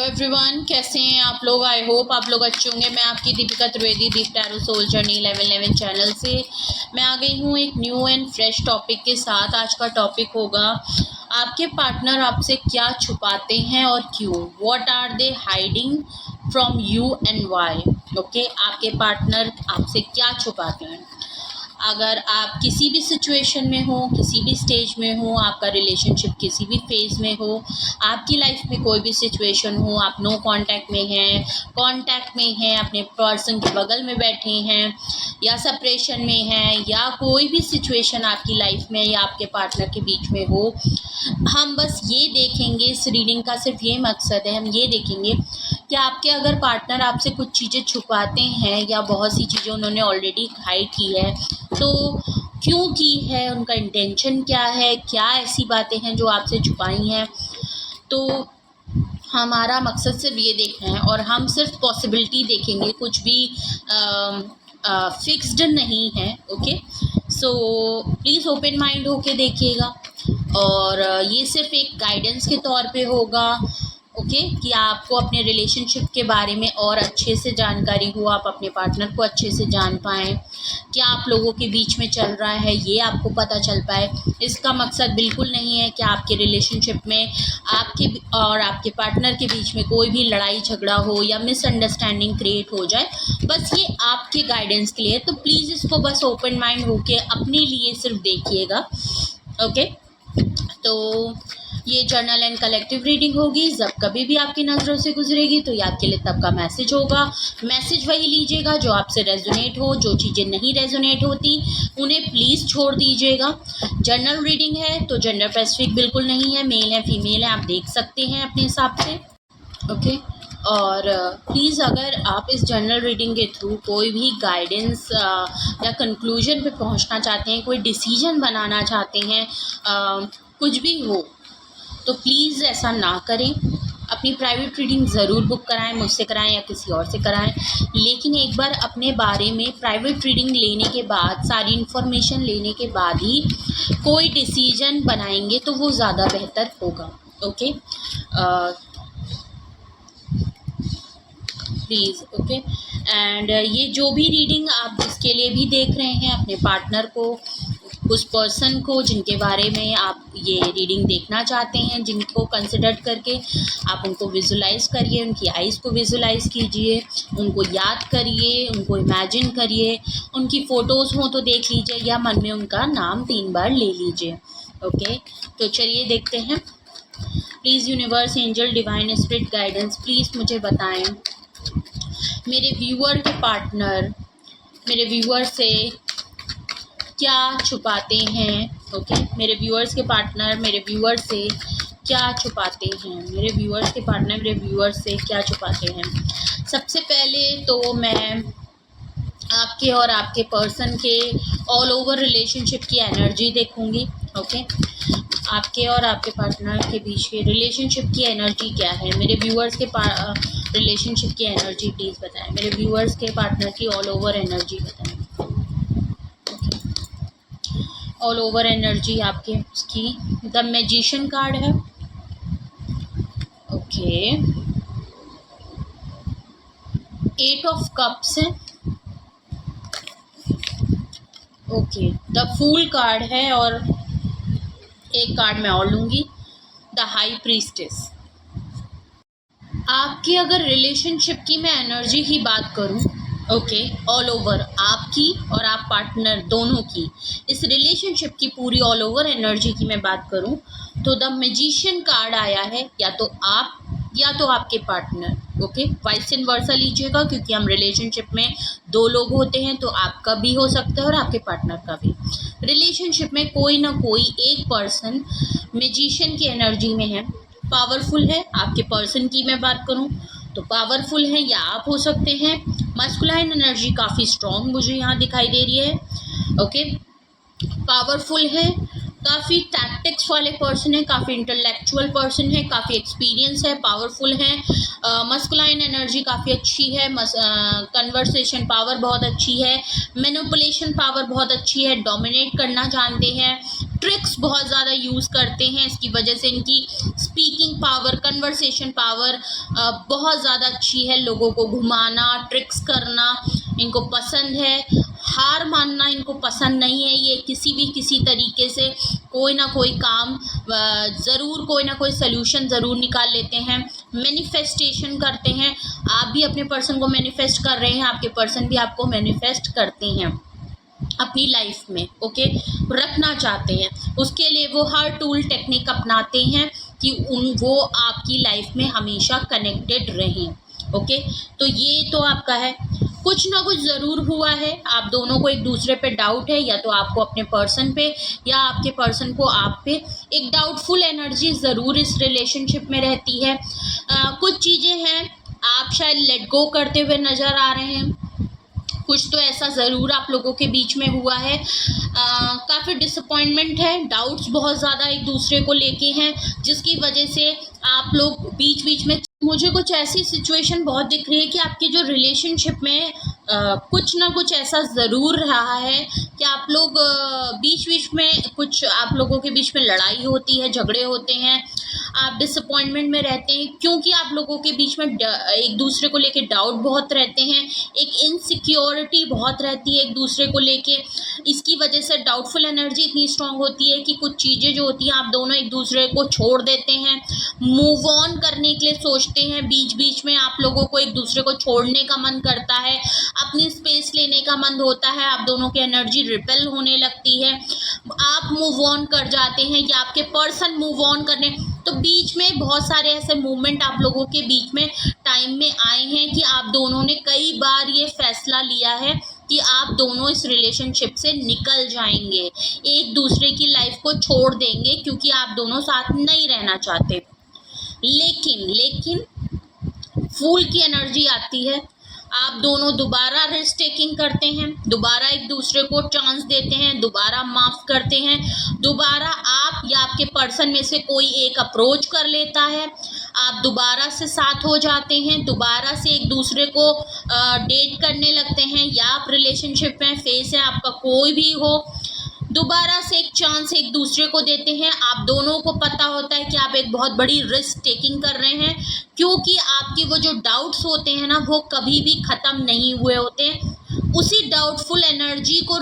Everyone, कैसे हैं आप लोग। आई होप आप लोग अच्छे होंगे। मैं आपकी दीपिका त्रिवेदी, दीप टैरो सोल जर्नी 1111 चैनल से मैं आ गई हूँ एक न्यू एंड फ्रेश टॉपिक के साथ। आज का टॉपिक होगा आपके पार्टनर आपसे क्या छुपाते हैं और क्यों। What are they hiding from you and why. Okay, आपके पार्टनर आपसे क्या छुपाते हैं। अगर आप किसी भी सिचुएशन में हो, किसी भी स्टेज में हो, आपका रिलेशनशिप किसी भी फेज़ में हो, आपकी लाइफ में कोई भी सिचुएशन हो, आप नो कांटेक्ट में हैं, कांटेक्ट में हैं, अपने पर्सन के बगल में बैठे हैं, या सेपरेशन में हैं, या कोई भी सिचुएशन आपकी लाइफ में या आपके पार्टनर के बीच में हो, हम बस ये देखेंगे। इस रीडिंग का सिर्फ ये मकसद है, हम ये देखेंगे कि आपके अगर पार्टनर आपसे कुछ चीज़ें छुपाते हैं या बहुत सी चीज़ें उन्होंने ऑलरेडी हाइड की है, तो क्यों की है, उनका इंटेंशन क्या है, क्या ऐसी बातें हैं जो आपसे छुपाई हैं। तो हमारा मकसद सिर्फ ये देखना है और हम सिर्फ पॉसिबिलिटी देखेंगे, कुछ भी फिक्स्ड नहीं है। Okay, so please open mind होके देखिएगा और ये सिर्फ एक गाइडेंस के तौर पे होगा। ओके, कि आपको अपने रिलेशनशिप के बारे में और अच्छे से जानकारी हो, आप अपने पार्टनर को अच्छे से जान पाएँ, क्या आप लोगों के बीच में चल रहा है ये आपको पता चल पाए। इसका मकसद बिल्कुल नहीं है कि आपके रिलेशनशिप में आपके और आपके पार्टनर के बीच में कोई भी लड़ाई झगड़ा हो या मिसअंडरस्टैंडिंग क्रिएट हो जाए। बस ये आपके गाइडेंस के लिए, तो प्लीज़ इसको बस ओपन माइंड होके अपने लिए सिर्फ देखिएगा। ओके, तो ये जर्नल एंड कलेक्टिव रीडिंग होगी। जब कभी भी आपकी नज़रों से गुजरेगी तो ये आपके लिए तब का मैसेज होगा। मैसेज वही लीजिएगा जो आपसे रेजोनेट हो। जो चीज़ें नहीं रेजोनेट होती उन्हें प्लीज़ छोड़ दीजिएगा। जर्नल रीडिंग है तो जेंडर स्पेसिफिक बिल्कुल नहीं है, मेल है फीमेल है, आप देख सकते हैं अपने हिसाब से। ओके, और प्लीज़ अगर आप इस जर्नल रीडिंग के थ्रू कोई भी गाइडेंस या कंक्लूजन पे पहुंचना चाहते हैं, कोई डिसीजन बनाना चाहते हैं, कुछ भी हो, तो प्लीज़ ऐसा ना करें। अपनी प्राइवेट रीडिंग ज़रूर बुक कराएं, मुझसे कराएं या किसी और से कराएं, लेकिन एक बार अपने बारे में प्राइवेट रीडिंग लेने के बाद, सारी इन्फॉर्मेशन लेने के बाद ही कोई डिसीजन बनाएंगे तो वो ज़्यादा बेहतर होगा। Okay, please. ओके, एंड ये जो भी रीडिंग आप जिसके लिए भी देख रहे हैं, अपने पार्टनर को, उस पर्सन को जिनके बारे में आप ये रीडिंग देखना चाहते हैं, जिनको कंसिडर करके आप उनको विजुलाइज करिए, उनकी आइज़ को विजुलाइज कीजिए, उनको याद करिए, उनको इमेजिन करिए, उनकी फ़ोटोज़ हों तो देख लीजिए या मन में उनका नाम 3 बार ले लीजिए। ओके, तो चलिए देखते हैं। Please universe, angel, divine spirit guidance, please मुझे बताएं मेरे व्यूअर के पार्टनर मेरे व्यूअर से क्या छुपाते हैं। ओके, मेरे व्यूअर्स के पार्टनर मेरे व्यूअर से क्या छुपाते हैं। मेरे व्यूअर्स के पार्टनर मेरे व्यूअर से क्या छुपाते हैं। सबसे पहले तो मैं आपके और आपके पर्सन के ऑल ओवर रिलेशनशिप की एनर्जी देखूंगी। ओके, आपके और आपके पार्टनर के बीच के रिलेशनशिप की एनर्जी क्या है। मेरे व्यूअर्स के रिलेशनशिप की एनर्जी प्लीज़ बताएं। मेरे व्यूअर्स के पार्टनर की ऑल ओवर एनर्जी बताएं। ऑल ओवर एनर्जी आपके उसकी द मैजिशियन कार्ड है। ओके, 8 ऑफ कप्स है। ओके, द फूल कार्ड है और एक कार्ड मैं और लूँगी, द हाई प्रीस्टेस। आपकी अगर रिलेशनशिप की मैं एनर्जी की बात करूं, ओके, ऑल ओवर आपकी और आप पार्टनर दोनों की, इस रिलेशनशिप की पूरी ऑल ओवर एनर्जी की मैं बात करूं तो द मैजिशियन कार्ड आया है। या तो आप या तो आपके पार्टनर। ओके, वाइस एंड वर्सा लीजिएगा क्योंकि हम रिलेशनशिप में 2 लोग होते हैं, तो आपका भी हो सकता है और आपके पार्टनर का भी। रिलेशनशिप में कोई ना कोई एक पर्सन मैजिशियन की एनर्जी में है, पावरफुल है। आपके पर्सन की मैं बात करूं तो पावरफुल है या आप हो सकते हैं। मस्कुलाइन एनर्जी काफ़ी स्ट्रॉन्ग मुझे यहाँ दिखाई दे रही है। ओके, पावरफुल है, काफ़ी टैक्टिक्स वाले पर्सन है, काफ़ी इंटेलेक्चुअल पर्सन है, काफ़ी एक्सपीरियंस है, पावरफुल है। मस्कुलाइन एनर्जी काफ़ी अच्छी है, कन्वर्सेशन पावर बहुत अच्छी है, मैनिपुलेशन पावर बहुत अच्छी है, डोमिनेट करना जानते हैं, ट्रिक्स बहुत ज़्यादा यूज़ करते हैं। इसकी वजह से इनकी स्पीकिंग पावर, कन्वर्सेशन पावर बहुत ज़्यादा अच्छी है। लोगों को घुमाना, ट्रिक्स करना इनको पसंद है। हार मानना इनको पसंद नहीं है। ये किसी तरीके से कोई ना कोई काम ज़रूर, कोई ना कोई सल्यूशन ज़रूर निकाल लेते हैं। मैनिफेस्टेशन करते हैं। आप भी अपने पर्सन को मैनिफेस्ट कर रहे हैं, आपके पर्सन भी आपको मैनिफेस्ट करते हैं अपनी लाइफ में, ओके, रखना चाहते हैं। उसके लिए वो हर टूल टेक्निक अपनाते हैं कि वो आपकी लाइफ में हमेशा कनेक्टेड रहें, ओके। तो ये तो आपका है, कुछ ना कुछ ज़रूर हुआ है। आप दोनों को एक दूसरे पे डाउट है, या तो आपको अपने पर्सन पे या आपके पर्सन को आप पे। एक डाउटफुल एनर्जी ज़रूर इस रिलेशनशिप में रहती है। कुछ चीज़ें हैं आप शायद लेट गो करते हुए नज़र आ रहे हैं। कुछ तो ऐसा ज़रूर आप लोगों के बीच में हुआ है। काफ़ी डिसअपॉइंटमेंट है, डाउट्स बहुत ज़्यादा एक दूसरे को लेके हैं, जिसकी वजह से आप लोग बीच बीच में, मुझे कुछ ऐसी सिचुएशन बहुत दिख रही है कि आपके जो रिलेशनशिप में कुछ ना कुछ ऐसा ज़रूर रहा है कि आप लोग बीच बीच में, कुछ आप लोगों के बीच में लड़ाई होती है, झगड़े होते हैं, आप डिसअपॉइंटमेंट में रहते हैं, क्योंकि आप लोगों के बीच में एक दूसरे को लेके डाउट बहुत रहते हैं, एक इनसिक्योरिटी बहुत रहती है एक दूसरे को लेके। इसकी वजह से डाउटफुल एनर्जी इतनी स्ट्रांग होती है कि कुछ चीज़ें जो होती हैं आप दोनों एक दूसरे को छोड़ देते हैं, मूव ऑन करने के लिए सोचते हैं। बीच बीच में आप लोगों को एक दूसरे को छोड़ने का मन करता है, अपनी स्पेस लेने का मन होता है, आप दोनों की एनर्जी रिपेल होने लगती है, आप मूव ऑन कर जाते हैं या आपके पर्सन मूव ऑन करने। तो बीच में बहुत सारे ऐसे मूवमेंट आप लोगों के बीच में टाइम में आए हैं कि आप दोनों ने कई बार ये फैसला लिया है कि आप दोनों इस रिलेशनशिप से निकल जाएंगे, एक दूसरे की लाइफ को छोड़ देंगे, क्योंकि आप दोनों साथ नहीं रहना चाहते। लेकिन फूल की एनर्जी आती है, आप दोनों दोबारा रिस्क टेकिंग करते हैं, दोबारा एक दूसरे को चांस देते हैं, दोबारा माफ़ करते हैं, दोबारा आप या आपके पर्सन में से कोई एक अप्रोच कर लेता है, आप दोबारा से साथ हो जाते हैं, दोबारा से एक दूसरे को डेट करने लगते हैं, या आप रिलेशनशिप में फेस है आपका कोई भी हो, दोबारा से एक चांस एक दूसरे को देते हैं। आप दोनों को पता होता है कि आप एक बहुत बड़ी रिस्क टेकिंग कर रहे हैं, क्योंकि आपकी वो जो डाउट्स होते हैं ना, वो कभी भी ख़त्म नहीं हुए होते। उसी डाउटफुल एनर्जी को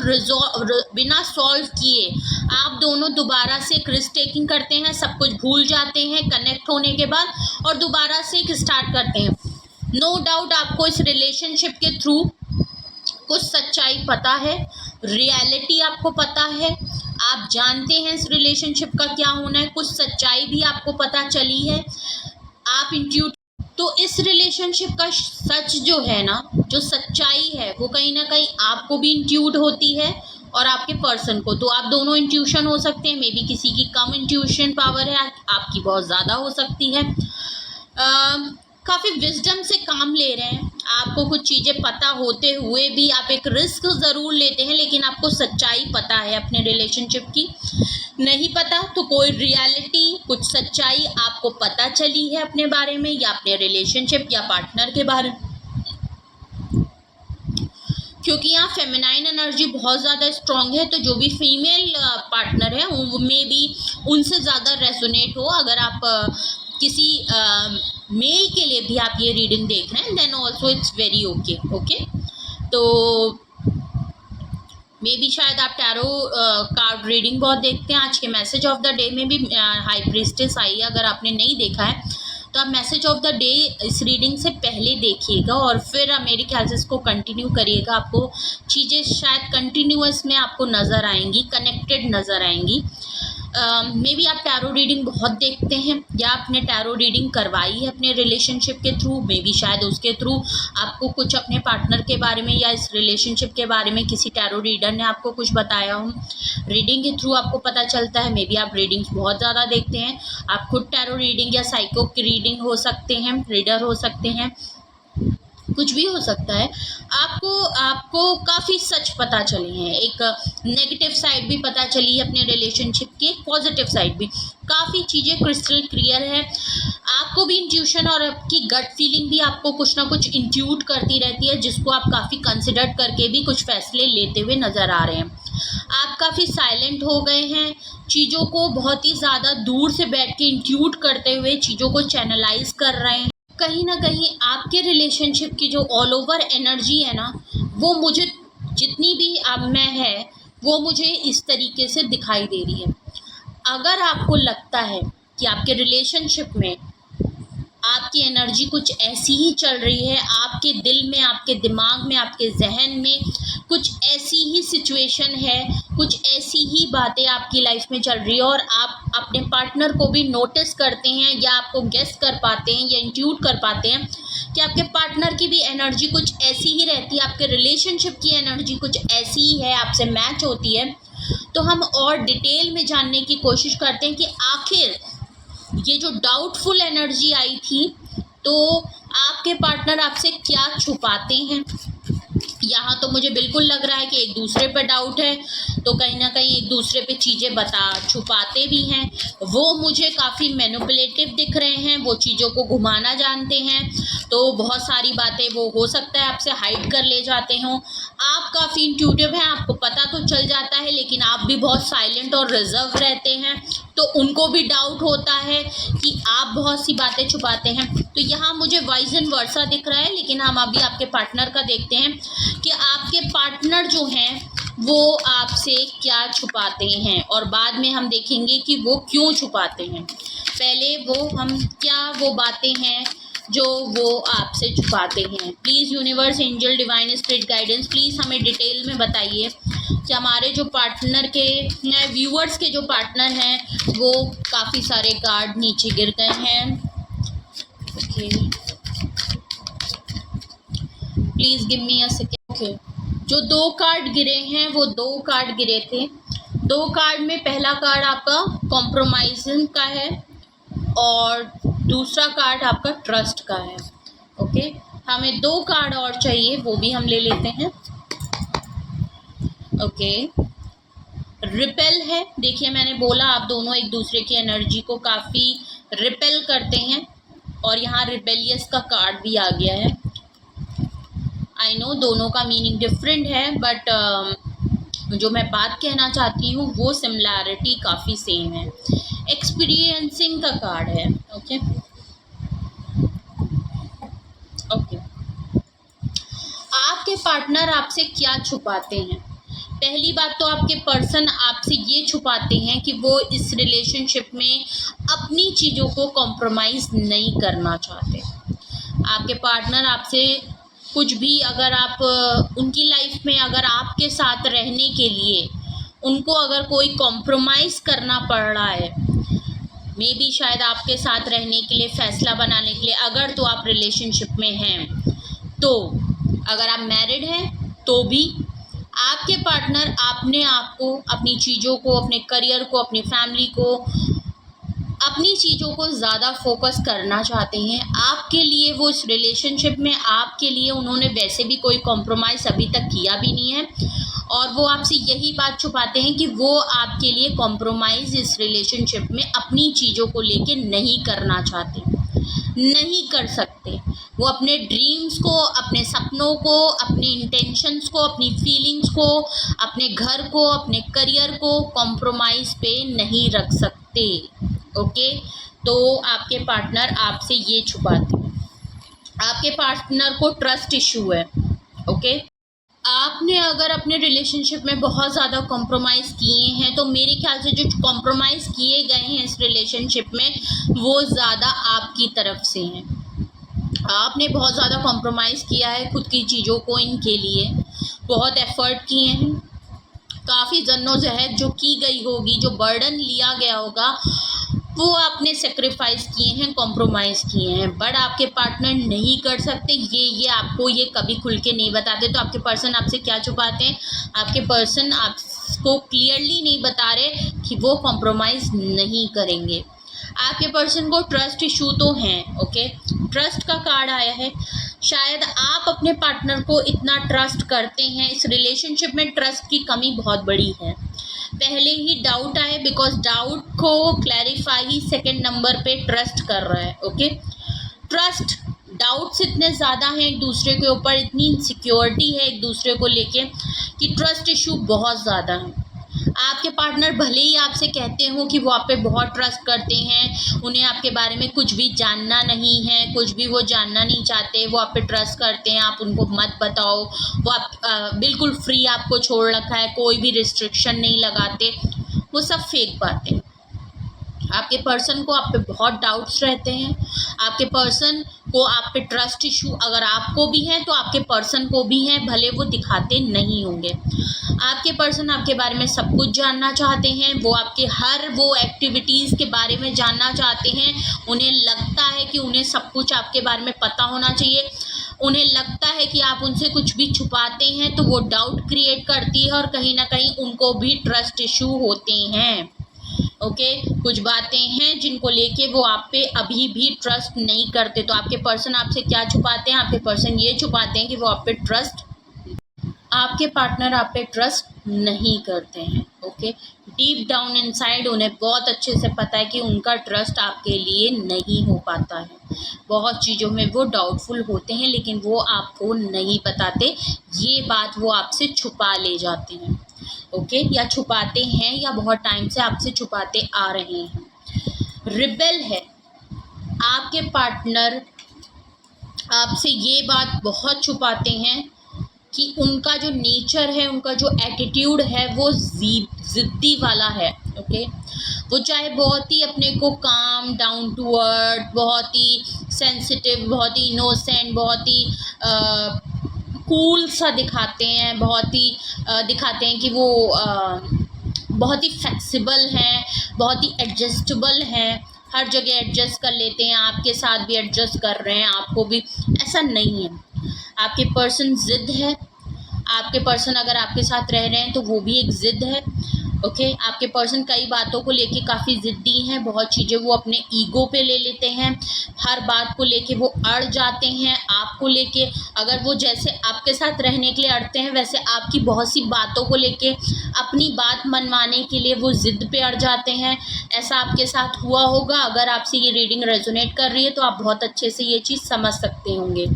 बिना सॉल्व किए आप दोनों दोबारा से एक रिस्क टेकिंग करते हैं, सब कुछ भूल जाते हैं कनेक्ट होने के बाद, और दोबारा से एक स्टार्ट करते हैं। नो डाउट आपको इस रिलेशनशिप के थ्रू कुछ सच्चाई पता है, रियलिटी आपको पता है, आप जानते हैं इस रिलेशनशिप का क्या होना है, कुछ सच्चाई भी आपको पता चली है, आप इंट्यूट। तो इस रिलेशनशिप का सच जो है ना, जो सच्चाई है, वो कहीं ना कहीं आपको भी इंट्यूट होती है और आपके पर्सन को। तो आप दोनों इंट्यूशन हो सकते हैं, मे बी किसी की कम इंट्यूशन पावर है, आपकी बहुत ज़्यादा हो सकती है। काफ़ी विजडम से काम ले रहे हैं, आपको कुछ चीज़ें पता होते हुए भी आप एक रिस्क ज़रूर लेते हैं, लेकिन आपको सच्चाई पता है अपने रिलेशनशिप की। नहीं पता तो कोई रियलिटी, कुछ सच्चाई आपको पता चली है अपने बारे में, या अपने रिलेशनशिप या पार्टनर के बारे में, क्योंकि यहाँ फेमिनाइन एनर्जी बहुत ज़्यादा स्ट्रांग है। तो जो भी फीमेल पार्टनर है उनमें भी उनसे ज़्यादा रेजोनेट हो। अगर आप किसी मेल के लिए भी आप ये रीडिंग देख रहे हैं, then also it's very okay. तो मे बी शायद आप टैरो कार्ड रीडिंग बहुत देखते हैं। आज के मैसेज ऑफ द डे में भी हाई प्रीस्टेस आई है, अगर आपने नहीं देखा है तो आप मैसेज ऑफ द डे इस रीडिंग से पहले देखिएगा और फिर मेरे ख्याल से इसको कंटिन्यू करिएगा। आपको चीज़ें शायद कंटिन्यूअस में आपको नज़र आएंगी, कनेक्टेड नज़र आएंगी। मे बी आप टैरो रीडिंग बहुत देखते हैं, या आपने टैरो रीडिंग करवाई है अपने रिलेशनशिप के थ्रू, मे बी शायद उसके थ्रू आपको कुछ अपने पार्टनर के बारे में या इस रिलेशनशिप के बारे में किसी टैरो रीडर ने आपको कुछ बताया हो। रीडिंग के थ्रू आपको पता चलता है। मे बी आप रीडिंग्स बहुत ज़्यादा देखते हैं, आप खुद टैरो रीडिंग या साइको की रीडिंग हो सकते हैं, रीडर हो सकते हैं। कुछ भी हो सकता है। आपको काफ़ी सच पता चले हैं, एक नेगेटिव साइड भी पता चली है अपने रिलेशनशिप की, एक पॉजिटिव साइड भी, काफ़ी चीज़ें क्रिस्टल क्लियर है। आपको भी इंट्यूशन और आपकी गट फीलिंग भी आपको कुछ ना कुछ इंट्यूट करती रहती है, जिसको आप काफ़ी कंसिडर करके भी कुछ फैसले लेते हुए नज़र आ रहे हैं। आप काफ़ी साइलेंट हो गए हैं, चीज़ों को बहुत ही ज़्यादा दूर से बैठ के इंट्यूट करते हुए चीज़ों को चैनलाइज कर रहे हैं। कहीं ना कहीं आपके रिलेशनशिप की जो ऑल ओवर एनर्जी है ना, वो मुझे जितनी भी अब में है वो मुझे इस तरीके से दिखाई दे रही है। अगर आपको लगता है कि आपके रिलेशनशिप में आपकी एनर्जी कुछ ऐसी ही चल रही है, आपके दिल में, आपके दिमाग में, आपके जहन में कुछ ऐसी ही सिचुएशन है, कुछ ऐसी ही बातें आपकी लाइफ में चल रही है और आप अपने पार्टनर को भी नोटिस करते हैं या आपको गेस कर पाते हैं या इंट्यूट कर पाते हैं कि आपके पार्टनर की भी एनर्जी कुछ ऐसी ही रहती है, आपके रिलेशनशिप की एनर्जी कुछ ऐसी ही है, आपसे मैच होती है, तो हम और डिटेल में जानने की कोशिश करते हैं कि आखिर ये जो डाउटफुल एनर्जी आई थी, तो आपके पार्टनर आपसे क्या छुपाते हैं। यहाँ तो मुझे बिल्कुल लग रहा है कि एक दूसरे पर डाउट है, तो कहीं ना कहीं एक दूसरे पे चीज़ें छुपाते भी हैं। वो मुझे काफ़ी मैनिपुलेटिव दिख रहे हैं, वो चीज़ों को घुमाना जानते हैं, तो बहुत सारी बातें वो हो सकता है आपसे हाइड कर ले जाते हों। आप काफ़ी इंट्यूटिव हैं, आपको पता तो चल जाता है, लेकिन आप भी बहुत साइलेंट और रिजर्व रहते हैं, तो उनको भी डाउट होता है कि आप बहुत सी बातें छुपाते हैं। तो यहाँ मुझे वाइज एंड वर्सा दिख रहा है, लेकिन हम अभी आपके पार्टनर का देखते हैं कि आपके पार्टनर जो हैं वो आपसे क्या छुपाते हैं और बाद में हम देखेंगे कि वो क्यों छुपाते हैं। पहले वो बातें हैं जो वो आपसे छुपाते हैं। Please universe, angel, divine spirit guidance, please हमें डिटेल में बताइए कि हमारे जो पार्टनर के व्यूअर्स के जो पार्टनर हैं वो काफ़ी सारे कार्ड नीचे गिर गए हैं। Okay, please give me a second. Okay, जो 2 कार्ड गिरे हैं वो 2 कार्ड गिरे थे। 2 कार्ड में पहला कार्ड आपका कॉम्प्रोमाइजिंग का है और दूसरा कार्ड आपका ट्रस्ट का है। ओके, हमें 2 कार्ड और चाहिए, वो भी हम ले लेते हैं। ओके, रिपेल है। देखिए, मैंने बोला आप दोनों एक दूसरे की एनर्जी को काफ़ी रिपेल करते हैं और यहाँ रिपेलियस का कार्ड भी आ गया है। आई नो दोनों का मीनिंग डिफरेंट है, बट जो मैं बात कहना चाहती हूँ वो सिमिलैरिटी काफ़ी सेम है। एक्सपीरियंसिंग का कार्ड है। ओके, आपके पार्टनर आपसे क्या छुपाते हैं। पहली बात तो आपके पर्सन आपसे ये छुपाते हैं कि वो इस रिलेशनशिप में अपनी चीज़ों को कॉम्प्रोमाइज़ नहीं करना चाहते। आपके पार्टनर आपसे कुछ भी, अगर आप उनकी लाइफ में अगर आपके साथ रहने के लिए उनको अगर कोई कॉम्प्रोमाइज़ करना पड़ रहा है, मे बी शायद आपके साथ रहने के लिए, फैसला बनाने के लिए, अगर तो आप रिलेशनशिप में हैं, तो अगर आप मैरिड हैं तो भी आपके पार्टनर अपने आप को, अपनी चीज़ों को, अपने करियर को, अपनी फैमिली को, अपनी चीज़ों को ज़्यादा फोकस करना चाहते हैं। आपके लिए वो इस रिलेशनशिप में आपके लिए उन्होंने वैसे भी कोई कॉम्प्रोमाइज़ अभी तक किया भी नहीं है और वो आपसे यही बात छुपाते हैं कि वो आपके लिए कॉम्प्रोमाइज़ इस रिलेशनशिप में अपनी चीज़ों को लेके नहीं करना चाहते, नहीं कर सकते। वो अपने ड्रीम्स को, अपने सपनों को, अपने इंटेंशंस को, अपनी फीलिंग्स को, अपने घर को, अपने करियर को कॉम्प्रोमाइज़ पे नहीं रख सकते। ओके, तो आपके पार्टनर आपसे ये छुपाते हैं। आपके पार्टनर को ट्रस्ट इशू है। ओके, आपने अगर अपने रिलेशनशिप में बहुत ज़्यादा कॉम्प्रोमाइज़ किए हैं, तो मेरे ख्याल से जो कॉम्प्रोमाइज़ किए गए हैं इस रिलेशनशिप में वो ज़्यादा आपकी तरफ से हैं। आपने बहुत ज़्यादा कॉम्प्रोमाइज़ किया है खुद की चीज़ों को इनके लिए, बहुत एफ़र्ट किए हैं, काफ़ी जद्दोजहद जो की गई होगी, जो बर्डन लिया गया होगा, वो आपने सेक्रीफाइस किए हैं, कॉम्प्रोमाइज़ किए हैं, बट आपके पार्टनर नहीं कर सकते। ये आपको ये कभी खुल के नहीं बताते। तो आपके पर्सन आपसे क्या छुपाते हैं? आपके पर्सन आपको क्लियरली नहीं बता रहे कि वो कॉम्प्रोमाइज़ नहीं करेंगे। आपके पर्सन को ट्रस्ट इशू तो हैं। ओके, ट्रस्ट का कार्ड आया है। शायद आप अपने पार्टनर को इतना ट्रस्ट करते हैं, इस रिलेशनशिप में ट्रस्ट की कमी बहुत बड़ी है, पहले ही डाउट आए, बिकॉज डाउट को क्लैरिफाई ही सेकंड नंबर पे ट्रस्ट कर रहा है। ओके, ट्रस्ट डाउट्स इतने ज़्यादा हैं एक दूसरे के ऊपर, इतनी इनसिक्योरिटी है एक दूसरे को लेके कि ट्रस्ट इशू बहुत ज़्यादा है। आपके पार्टनर भले ही आपसे कहते हो कि वो आप पे बहुत ट्रस्ट करते हैं, उन्हें आपके बारे में कुछ भी जानना नहीं है, कुछ भी वो जानना नहीं चाहते, वो आप पे ट्रस्ट करते हैं, आप उनको मत बताओ, वो आप बिल्कुल फ्री आपको छोड़ रखा है, कोई भी रिस्ट्रिक्शन नहीं लगाते, वो सब फेक बातें। आपके पर्सन को आप पे बहुत डाउट्स रहते हैं, आपके पर्सन को आप पे ट्रस्ट इशू अगर आपको भी है तो आपके पर्सन को भी है, भले वो दिखाते नहीं होंगे। आपके पर्सन आपके बारे में सब कुछ जानना चाहते हैं, वो आपके हर वो एक्टिविटीज़ के बारे में जानना चाहते हैं, उन्हें लगता है कि उन्हें सब कुछ आपके बारे में पता होना चाहिए, उन्हें लगता है कि आप उनसे कुछ भी छुपाते हैं तो वो डाउट क्रिएट करती है और कहीं ना कहीं उनको भी ट्रस्ट इशू होते हैं। ओके, कुछ बातें हैं जिनको लेके वो आप पे अभी भी ट्रस्ट नहीं करते। तो आपके पर्सन आपसे क्या छुपाते हैं? आपके पर्सन ये छुपाते हैं कि वो आप पे ट्रस्ट, आपके पार्टनर आप पे ट्रस्ट नहीं करते हैं। ओके, डीप डाउन इनसाइड उन्हें बहुत अच्छे से पता है कि उनका ट्रस्ट आपके लिए नहीं हो पाता है, बहुत चीज़ों में वो डाउटफुल होते हैं, लेकिन वो आपको नहीं बताते, ये बात वो आपसे छुपा ले जाते हैं। ओके, या छुपाते हैं या बहुत टाइम से आपसे छुपाते आ रहे हैं। रिबेल है आपके पार्टनर, आपसे ये बात बहुत छुपाते हैं कि उनका जो नेचर है, उनका जो एटीट्यूड है वो ज़िद्दी वाला है। ओके, वो चाहे बहुत ही अपने को काम, डाउन टू अर्थ, बहुत ही सेंसिटिव, बहुत ही इनोसेंट, बहुत ही कूल सा दिखाते हैं, बहुत ही दिखाते हैं कि वो बहुत ही फ्लेक्सिबल हैं, बहुत ही एडजस्टेबल हैं, हर जगह एडजस्ट कर लेते हैं, आपके साथ भी एडजस्ट कर रहे हैं, आपको भी, ऐसा नहीं है। आपके पर्सन ज़िद है, आपके पर्सन अगर आपके साथ रह रहे हैं तो वो भी एक ज़िद है। ओके, आपके पर्सन कई बातों को लेके काफ़ी ज़िद्दी हैं, बहुत चीज़ें वो अपने ईगो पे ले लेते हैं, हर बात को लेके वो अड़ जाते हैं आपको लेके। अगर वो जैसे आपके साथ रहने के लिए अड़ते हैं, वैसे आपकी बहुत सी बातों को लेके अपनी बात मनवाने के लिए वो ज़िद पे अड़ जाते हैं। ऐसा आपके साथ हुआ होगा, अगर आपसे ये रीडिंग रेजोनेट कर रही है तो आप बहुत अच्छे से ये चीज़ समझ सकते होंगे।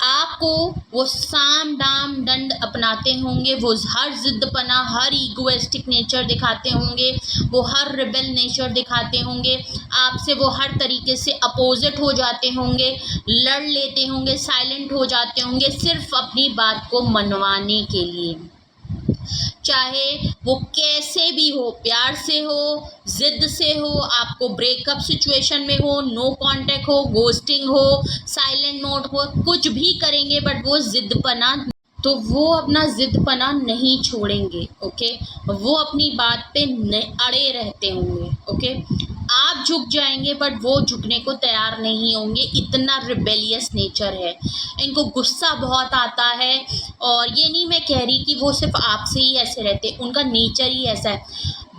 आपको वो साम दाम दंड अपनाते होंगे, वो हर ज़िद्दपना, हर ईगोइस्टिक नेचर दिखाते होंगे, वो हर रिबेल नेचर दिखाते होंगे, आपसे वो हर तरीके से अपोजिट हो जाते होंगे, लड़ लेते होंगे, साइलेंट हो जाते होंगे, सिर्फ अपनी बात को मनवाने के लिए। चाहे वो कैसे भी हो, प्यार से हो, ज़िद से हो, आपको ब्रेकअप सिचुएशन में हो, नो कांटेक्ट हो, गोस्टिंग हो, साइलेंट मोड हो, कुछ भी करेंगे बट वो ज़िद्दपना, तो वो अपना ज़िद्दपना नहीं छोड़ेंगे। ओके, वो अपनी बात पे अड़े रहते होंगे। ओके, आप झुक जाएंगे बट वो झुकने को तैयार नहीं होंगे, इतना रिबेलियस नेचर है इनको, गुस्सा बहुत आता है। और ये नहीं मैं कह रही कि वो सिर्फ आपसे ही ऐसे रहते, उनका नेचर ही ऐसा है,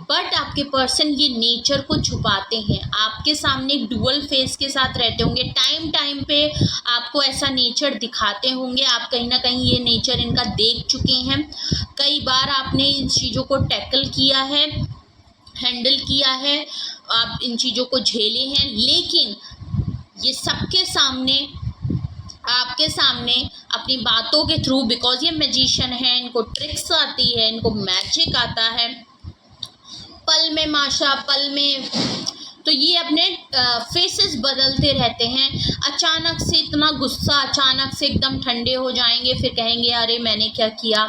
बट आपके पर्सन ये नेचर को छुपाते हैं, आपके सामने डुअल फेस के साथ रहते होंगे, टाइम टाइम पे आपको ऐसा नेचर दिखाते होंगे, आप कहीं ना कहीं ये नेचर इनका देख चुके हैं, कई बार आपने इन चीज़ों को टैकल किया है, हैंडल किया है, आप इन चीज़ों को झेले हैं, लेकिन ये सबके सामने, आपके सामने अपनी बातों के थ्रू, बिकॉज ये मैजिशियन है, इनको ट्रिक्स आती है, इनको मैजिक आता है, पल में माशा, पल में, तो ये अपने फेसेस बदलते रहते हैं, अचानक से इतना गुस्सा, अचानक से एकदम ठंडे हो जाएंगे, फिर कहेंगे अरे मैंने क्या किया।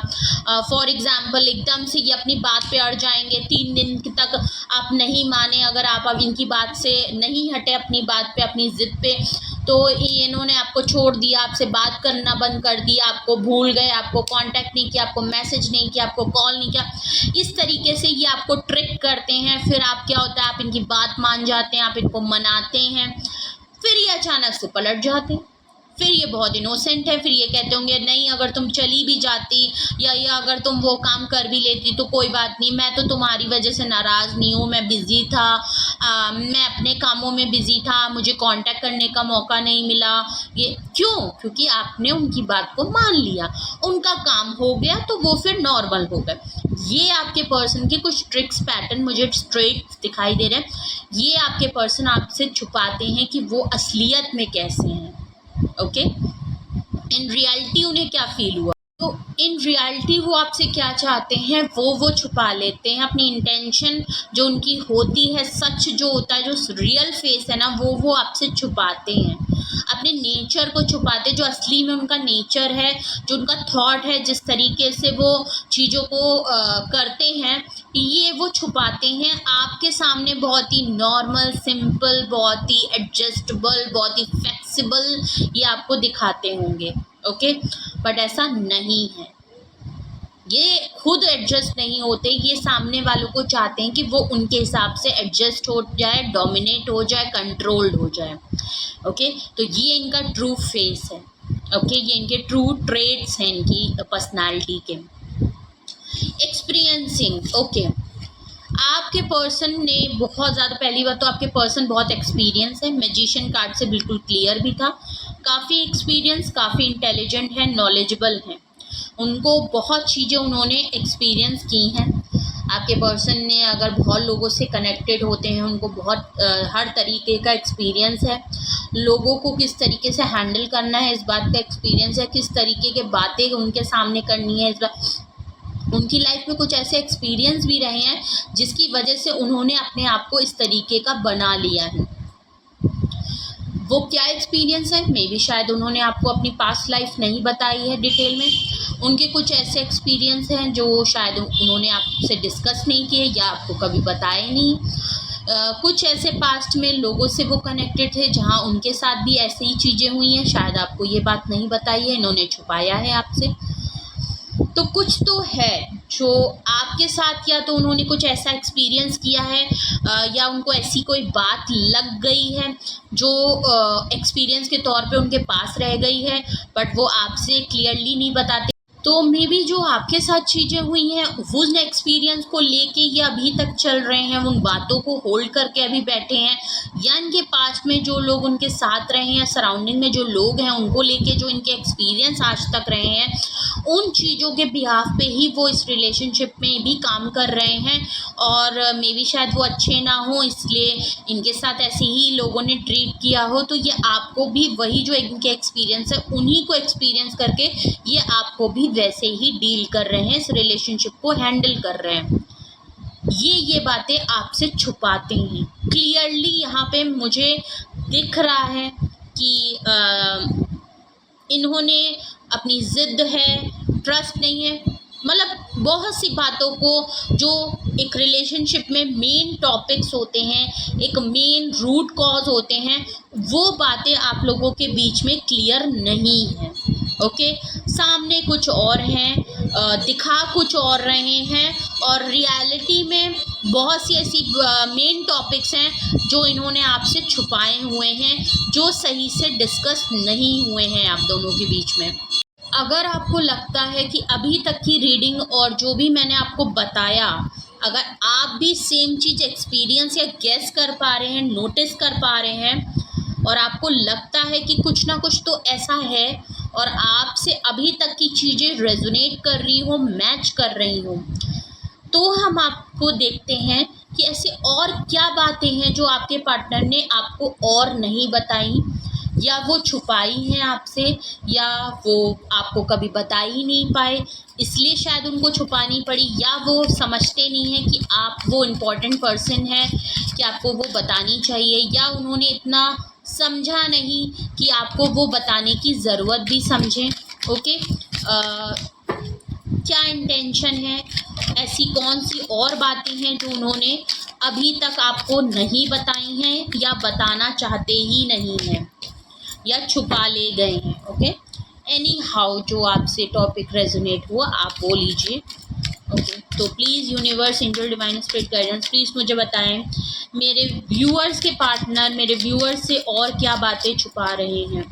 फॉर एग्जांपल एकदम से ये अपनी बात पे अड़ जाएंगे, 3 दिन तक आप नहीं माने, अगर आप अब इनकी बात से नहीं हटे, अपनी बात पे, अपनी ज़िद पे, तो इन्होंने आपको छोड़ दिया, आपसे बात करना बंद कर दिया, आपको भूल गए, आपको कांटेक्ट नहीं किया, आपको मैसेज नहीं किया, आपको कॉल नहीं किया, इस तरीके से ये आपको ट्रिक करते हैं। फिर आप क्या होता है, आप इनकी बात मान जाते हैं, आप इनको मनाते हैं, फिर ये अचानक से पलट जाते हैं। फिर ये बहुत इनोसेंट है, फिर ये कहते होंगे नहीं अगर तुम चली भी जाती या अगर तुम वो काम कर भी लेती तो कोई बात नहीं, मैं तो तुम्हारी वजह से नाराज़ नहीं हूँ, मैं बिज़ी था, मैं अपने कामों में बिज़ी था, मुझे कांटेक्ट करने का मौका नहीं मिला। ये क्यों? क्योंकि आपने उनकी बात को मान लिया, उनका काम हो गया तो वो फिर नॉर्मल हो गए। ये आपके पर्सन के कुछ ट्रिक्स पैटर्न मुझे स्ट्रेट दिखाई दे रहे हैं। ये आपके पर्सन आपसे छुपाते हैं कि वो असलियत में कैसे हैं। ओके, इन रियलिटी उन्हें क्या फील हुआ, तो इन रियलिटी वो आपसे क्या चाहते हैं वो छुपा लेते हैं। अपनी इंटेंशन जो उनकी होती है, सच जो होता है, जो रियल फेस है ना, वो आपसे छुपाते हैं। अपने नेचर को छुपाते, जो असली में उनका नेचर है, जो उनका थॉट है, जिस तरीके से वो चीज़ों को करते हैं, ये वो छुपाते हैं। आपके सामने बहुत ही नॉर्मल, सिंपल, बहुत ही एडजस्टेबल, बहुत ही फ्लेक्सिबल ये आपको दिखाते होंगे। ओके, बट ऐसा नहीं है। ये खुद एडजस्ट नहीं होते, ये सामने वालों को चाहते हैं कि वो उनके हिसाब से एडजस्ट हो जाए, डोमिनेट हो जाए, कंट्रोल्ड हो जाए। ओके, तो ये इनका ट्रू फेस है। ओके, ये इनके ट्रू ट्रेड्स हैं इनकी पर्सनालिटी के। एक्सपीरियंसिंग, ओके, आपके पर्सन ने बहुत ज़्यादा, पहली बात तो आपके पर्सन बहुत एक्सपीरियंस है, मैजिशियन कार्ड से बिल्कुल क्लियर भी था, काफ़ी एक्सपीरियंस, काफ़ी इंटेलिजेंट है, नॉलेजेबल है, उनको बहुत चीज़ें उन्होंने एक्सपीरियंस की हैं। आपके पर्सन ने अगर बहुत लोगों से कनेक्टेड होते हैं, उनको बहुत हर तरीके का एक्सपीरियंस है, लोगों को किस तरीके से हैंडल करना है इस बात का एक्सपीरियंस है, किस तरीके के बातें उनके सामने करनी है इस बात। उनकी लाइफ में कुछ ऐसे एक्सपीरियंस भी रहे हैं जिसकी वजह से उन्होंने अपने आप को इस तरीके का बना लिया है। वो क्या एक्सपीरियंस है, मे बी शायद उन्होंने आपको अपनी पास्ट लाइफ नहीं बताई है डिटेल में। उनके कुछ ऐसे एक्सपीरियंस हैं जो शायद उन्होंने आपसे डिस्कस नहीं किए या आपको कभी बताए नहीं। कुछ ऐसे पास्ट में लोगों से वो कनेक्टेड थे जहाँ उनके साथ भी ऐसे ही चीज़ें हुई हैं, शायद आपको ये बात नहीं बताई है, इन्होंने छुपाया है आपसे। तो कुछ तो है जो आपके साथ, या तो उन्होंने कुछ ऐसा एक्सपीरियंस किया है या उनको ऐसी कोई बात लग गई है जो एक्सपीरियंस के तौर पे उनके पास रह गई है, बट वो आपसे क्लियरली नहीं बताते। तो मे बी जो आपके साथ चीज़ें हुई हैं उन एक्सपीरियंस को लेके ये अभी तक चल रहे हैं, उन बातों को होल्ड करके अभी बैठे हैं, या इनके पास्ट में जो लोग उनके साथ रहे हैं, सराउंडिंग में जो लोग हैं उनको लेके जो इनके एक्सपीरियंस आज तक रहे हैं, उन चीज़ों के बिहाफ पे ही वो इस रिलेशनशिप में भी काम कर रहे हैं। और मे बी शायद वो अच्छे ना हो, इसलिए इनके साथ ऐसे ही लोगों ने ट्रीट किया हो। तो ये आपको भी वही जो इनके एक्सपीरियंस है उन्हीं को एक्सपीरियंस करके ये आपको भी वैसे ही डील कर रहे हैं, इस रिलेशनशिप को हैंडल कर रहे हैं। ये बातें आपसे छुपाते हैं। क्लियरली यहाँ पे मुझे दिख रहा है कि इन्होंने अपनी ज़िद है, ट्रस्ट नहीं है, मतलब बहुत सी बातों को जो एक रिलेशनशिप में मेन टॉपिक्स होते हैं, एक मेन रूट कॉज होते हैं, वो बातें आप लोगों के बीच में क्लियर नहीं है। ओके, सामने कुछ और हैं, दिखा कुछ और रहे हैं, और रियलिटी में बहुत सी ऐसी मेन टॉपिक्स हैं जो इन्होंने आपसे छुपाए हुए हैं, जो सही से डिस्कस नहीं हुए हैं आप दोनों के बीच में। अगर आपको लगता है कि अभी तक की रीडिंग और जो भी मैंने आपको बताया, अगर आप भी सेम चीज़ एक्सपीरियंस या गेस कर पा रहे हैं, नोटिस कर पा रहे हैं, और आपको लगता है कि कुछ ना कुछ तो ऐसा है और आपसे अभी तक की चीज़ें रेजोनेट कर रही हो, मैच कर रही हो, तो हम आपको देखते हैं कि ऐसे और क्या बातें हैं जो आपके पार्टनर ने आपको और नहीं बताई, या वो छुपाई हैं आपसे, या वो आपको कभी बता ही नहीं पाए, इसलिए शायद उनको छुपानी पड़ी, या वो समझते नहीं हैं कि आप वो इम्पॉर्टेंट पर्सन हैं कि आपको वो बतानी चाहिए, या उन्होंने इतना समझा नहीं कि आपको वो बताने की ज़रूरत भी समझें। ओके, क्या इंटेंशन है, ऐसी कौन सी और बातें हैं जो उन्होंने अभी तक आपको नहीं बताई हैं या बताना चाहते ही नहीं हैं या छुपा ले गए हैं। ओके, एनी हाउ जो आपसे टॉपिक रेजोनेट हुआ आप वो लीजिए। ओके, तो please universe, angel, divine spirit guidance, please मुझे बताएं मेरे व्यूअर्स के पार्टनर मेरे व्यूअर्स से और क्या बातें छुपा रहे हैं,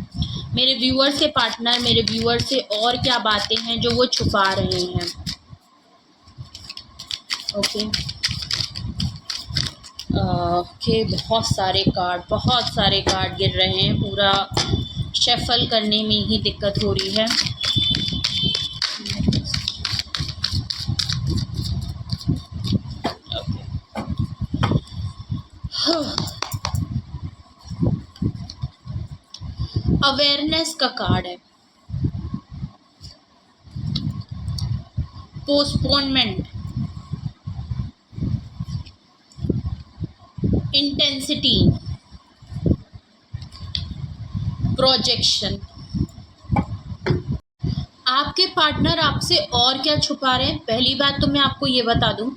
मेरे व्यूअर से पार्टनर, मेरे व्यूअर से और क्या बातें हैं जो वो छुपा रहे हैं। ओके ओके, बहुत सारे कार्ड गिर रहे हैं, पूरा शफल करने में ही दिक्कत हो रही है। अवेयरनेस का कार्ड है, पोस्टपोनमेंट, इंटेंसिटी, प्रोजेक्शन। आपके पार्टनर आपसे और क्या छुपा रहे हैं? पहली बात तो मैं आपको ये बता दूं,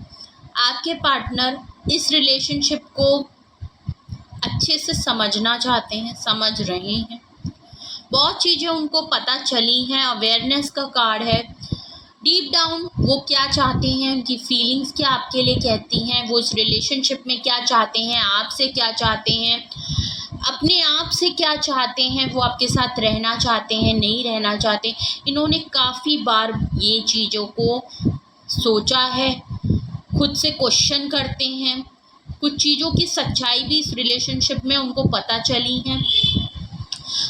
आपके पार्टनर इस रिलेशनशिप को अच्छे से समझना चाहते हैं, समझ रहे हैं, बहुत चीज़ें उनको पता चली हैं। अवेयरनेस का कार्ड है। डीप डाउन वो क्या चाहते हैं, उनकी फीलिंग्स क्या आपके लिए कहती हैं, वो इस रिलेशनशिप में क्या चाहते हैं, आपसे क्या चाहते हैं, अपने आप से क्या चाहते हैं, वो आपके साथ रहना चाहते हैं, नहीं रहना चाहते। इन्होंने काफ़ी बार ये चीज़ों को सोचा है, खुद से क्वेश्चन करते हैं। कुछ चीज़ों की सच्चाई भी इस रिलेशनशिप में उनको पता चली हैं।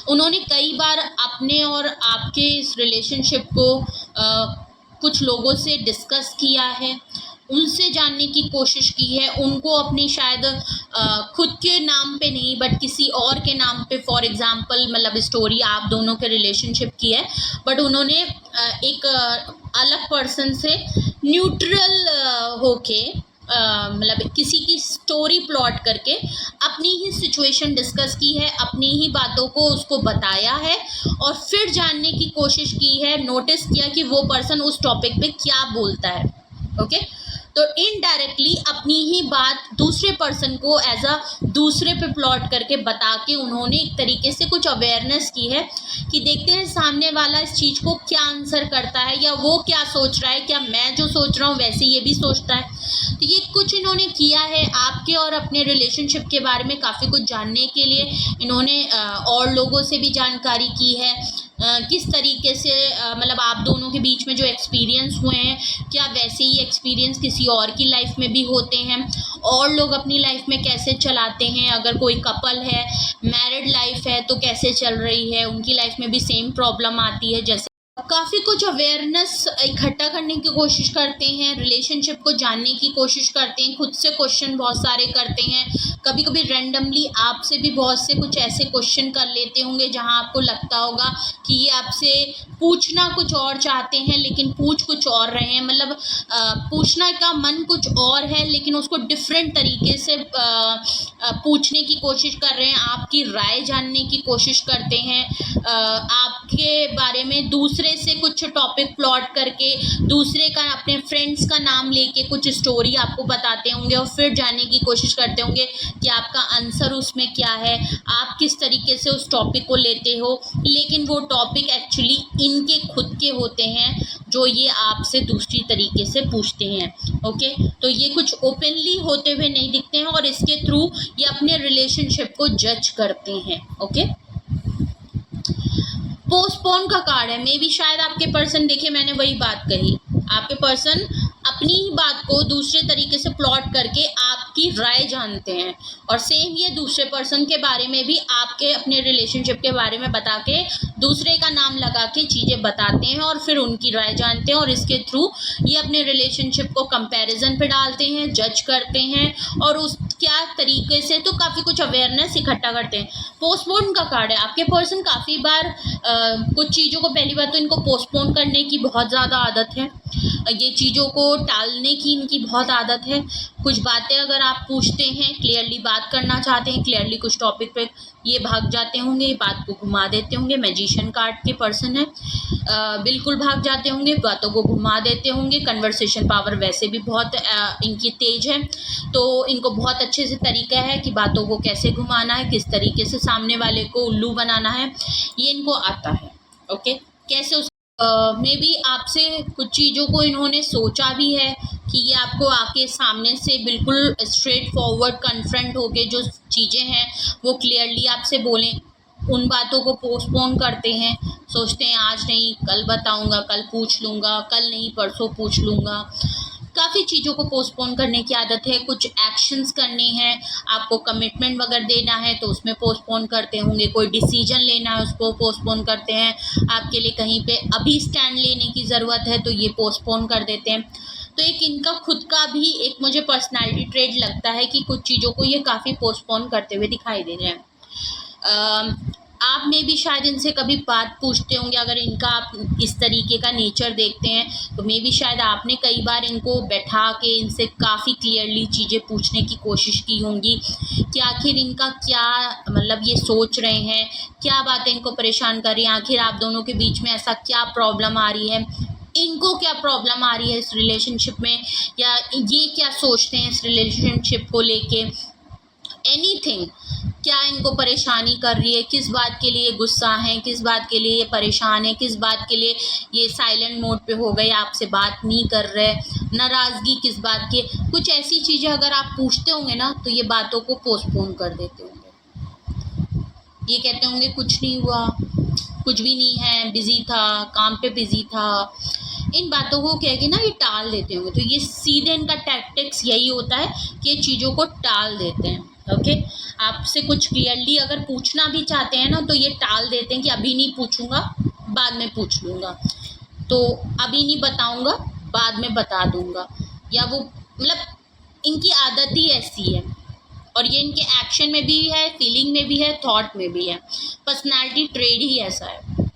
उन्होंने कई बार अपने और आपके इस रिलेशनशिप को कुछ लोगों से डिस्कस किया है, उनसे जानने की कोशिश की है। उनको अपनी शायद खुद के नाम पे नहीं बट किसी और के नाम पे, फॉर एग्जांपल मतलब स्टोरी आप दोनों के रिलेशनशिप की है, बट उन्होंने एक अलग पर्सन से न्यूट्रल होके मतलब किसी की स्टोरी प्लॉट करके अपनी ही सिचुएशन डिस्कस की है, अपनी ही बातों को उसको बताया है और फिर जानने की कोशिश की है, नोटिस किया कि वो पर्सन उस टॉपिक पे क्या बोलता है। ओके, तो इनडायरेक्टली अपनी ही बात दूसरे पर्सन को एज अ दूसरे पे प्लॉट करके बता के उन्होंने एक तरीके से कुछ अवेयरनेस की है कि देखते हैं सामने वाला इस चीज़ को क्या आंसर करता है या वो क्या सोच रहा है, क्या मैं जो सोच रहा हूँ वैसे ये भी सोचता है। तो ये कुछ इन्होंने किया है आपके और अपने रिलेशनशिप के बारे में काफ़ी कुछ जानने के लिए। इन्होंने और लोगों से भी जानकारी की है, किस तरीके से मतलब आप दोनों के बीच में जो एक्सपीरियंस हुए हैं, क्या वैसे ही एक्सपीरियंस किसी और की लाइफ में भी होते हैं, और लोग अपनी लाइफ में कैसे चलाते हैं, अगर कोई कपल है, मैरिड लाइफ है तो कैसे चल रही है, उनकी लाइफ में भी सेम प्रॉब्लम आती है जैसे। काफ़ी कुछ अवेयरनेस इकट्ठा करने की कोशिश करते हैं, रिलेशनशिप को जानने की कोशिश करते हैं, खुद से क्वेश्चन बहुत सारे करते हैं। कभी कभी रैंडमली आपसे भी बहुत से कुछ ऐसे क्वेश्चन कर लेते होंगे जहां आपको लगता होगा कि ये आपसे पूछना कुछ और चाहते हैं लेकिन पूछ कुछ और रहे हैं, मतलब पूछना का मन कुछ और है लेकिन उसको डिफरेंट तरीके से पूछने की कोशिश कर रहे हैं, आपकी राय जानने की कोशिश करते हैं, आपके बारे में दूसरे से कुछ टॉपिक प्लॉट करके दूसरे का, अपने फ्रेंड्स का नाम लेके कुछ स्टोरी आपको बताते होंगे और फिर जानने की कोशिश करते होंगे कि आपका आंसर उसमें क्या है, आप किस तरीके से उस टॉपिक को लेते हो, लेकिन वो टॉपिक एक्चुअली इनके खुद के होते हैं जो ये आपसे दूसरी तरीके से पूछते हैं। ओके, तो ये कुछ ओपनली होते हुए नहीं दिखते हैं और इसके थ्रू ये अपने रिलेशनशिप को जज करते हैं। ओके, पोस्टपोन का कार्ड है। मे बी शायद आपके पर्सन, देखिए मैंने वही बात कही, आपके पर्सन अपनी ही बात को दूसरे तरीके से प्लॉट करके आपकी राय जानते हैं और सेम ये दूसरे पर्सन के बारे में भी आपके अपने रिलेशनशिप के बारे में बता के दूसरे का नाम लगा के चीज़ें बताते हैं और फिर उनकी राय जानते हैं और इसके थ्रू ये अपने रिलेशनशिप को कंपैरिजन पे डालते हैं, जज करते हैं और उस क्या तरीके से तो काफ़ी कुछ अवेयरनेस इकट्ठा करते हैं। पोस्टपोन का कार्ड है। आपके पर्सन काफ़ी बार कुछ चीज़ों को, पहली बात तो इनको पोस्टपोन करने की बहुत ज़्यादा आदत है, ये चीज़ों को टालने की इनकी बहुत आदत है। कुछ बातें अगर आप पूछते हैं, क्लियरली बात करना चाहते हैं, क्लियरली कुछ टॉपिक पे, ये भाग जाते होंगे, ये बात को घुमा देते होंगे। मैजिशियन कार्ड के पर्सन है, बिल्कुल भाग जाते होंगे, बातों को घुमा देते होंगे। कन्वर्सेशन पावर वैसे भी बहुत इनकी तेज है, तो इनको बहुत अच्छे से तरीका है कि बातों को कैसे घुमाना है, किस तरीके से सामने वाले को उल्लू बनाना है, ये इनको आता है। ओके, कैसे उस मे बी आपसे कुछ चीज़ों को इन्होंने सोचा भी है कि ये आपको आके सामने से बिल्कुल स्ट्रेट फॉरवर्ड कन्फ्रंट होके जो चीज़ें हैं वो क्लियरली आपसे बोलें। उन बातों को पोस्टपोन करते हैं, सोचते हैं आज नहीं कल बताऊंगा, कल पूछ लूँगा, कल नहीं परसों पूछ लूँगा। काफ़ी चीज़ों को पोस्टपोन करने की आदत है। कुछ एक्शंस करने हैं, आपको कमिटमेंट वगैरह देना है तो उसमें पोस्टपोन करते होंगे, कोई डिसीजन लेना है उसको पोस्टपोन करते हैं, आपके लिए कहीं पे अभी स्टैंड लेने की ज़रूरत है तो ये पोस्टपोन कर देते हैं। तो एक इनका खुद का भी एक मुझे पर्सनैलिटी ट्रेट लगता है कि कुछ चीज़ों को ये काफ़ी पोस्टपोन करते हुए दिखाई दे रहे हैं। आप में भी शायद इनसे कभी बात पूछते होंगे, अगर इनका आप इस तरीके का नेचर देखते हैं तो मे भी शायद आपने कई बार इनको बैठा के इनसे काफ़ी क्लियरली चीज़ें पूछने की कोशिश की होंगी कि आखिर इनका क्या मतलब ये सोच रहे हैं, क्या बातें इनको परेशान कर रही हैं, आखिर आप दोनों के बीच में ऐसा क्या प्रॉब्लम आ रही है, इनको क्या प्रॉब्लम आ रही है इस रिलेशनशिप में, या ये क्या सोचते हैं इस रिलेशनशिप को लेके, एनीथिंग, क्या इनको परेशानी कर रही है, किस बात के लिए गुस्सा है, किस बात के लिए ये परेशान है, किस बात के लिए ये साइलेंट मोड पे हो गए, आपसे बात नहीं कर रहे, नाराज़गी किस बात की, कुछ ऐसी चीज़ें अगर आप पूछते होंगे ना तो ये बातों को पोस्टपोन कर देते होंगे। ये कहते होंगे कुछ नहीं हुआ, कुछ भी नहीं है, बिज़ी था, काम पे बिज़ी था, इन बातों को कह के ना ये टाल देते होंगे। तो ये सीधे इनका टैक्टिक्स यही होता है कि ये चीज़ों को टाल देते हैं। ओके, आपसे कुछ क्लियरली अगर पूछना भी चाहते हैं ना तो ये टाल देते हैं कि अभी नहीं पूछूंगा, बाद में पूछ लूँगा, तो अभी नहीं बताऊंगा, बाद में बता दूंगा, या वो मतलब इनकी आदत ही ऐसी है और ये इनके एक्शन में भी है, फीलिंग में भी है, थॉट में भी है, पर्सनैलिटी ट्रेड ही ऐसा है।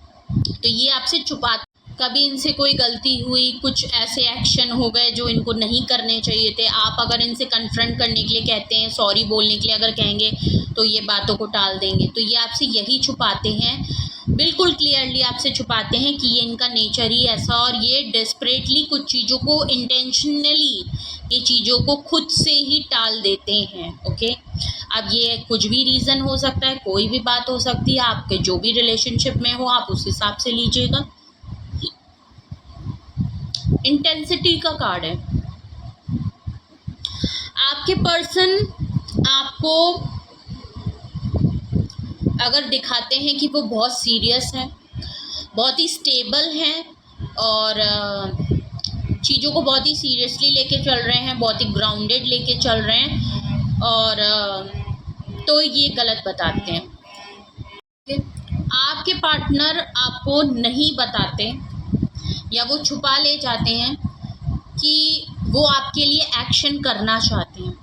तो ये आपसे छुपा, कभी इनसे कोई गलती हुई, कुछ ऐसे एक्शन हो गए जो इनको नहीं करने चाहिए थे, आप अगर इनसे कन्फ्रंट करने के लिए कहते हैं, सॉरी बोलने के लिए अगर कहेंगे तो ये बातों को टाल देंगे। तो ये आपसे यही छुपाते हैं, बिल्कुल क्लियरली आपसे छुपाते हैं कि ये इनका नेचर ही ऐसा, और ये डेस्परेटली कुछ चीज़ों को इंटेंशनली ये चीज़ों को खुद से ही टाल देते हैं। ओके, अब ये कुछ भी रीज़न हो सकता है, कोई भी बात हो सकती है, आपके जो भी रिलेशनशिप में हो आप उस हिसाब से लीजिएगा। इंटेंसिटी का कार्ड है। आपके पर्सन आपको अगर दिखाते हैं कि वो बहुत सीरियस है, बहुत ही स्टेबल हैं और चीज़ों को बहुत ही सीरियसली लेके चल रहे हैं, बहुत ही ग्राउंडेड लेके चल रहे हैं, और तो ये गलत बताते हैं। आपके पार्टनर आपको नहीं बताते या वो छुपा ले जाते हैं कि वो आपके लिए एक्शन करना चाहते हैं,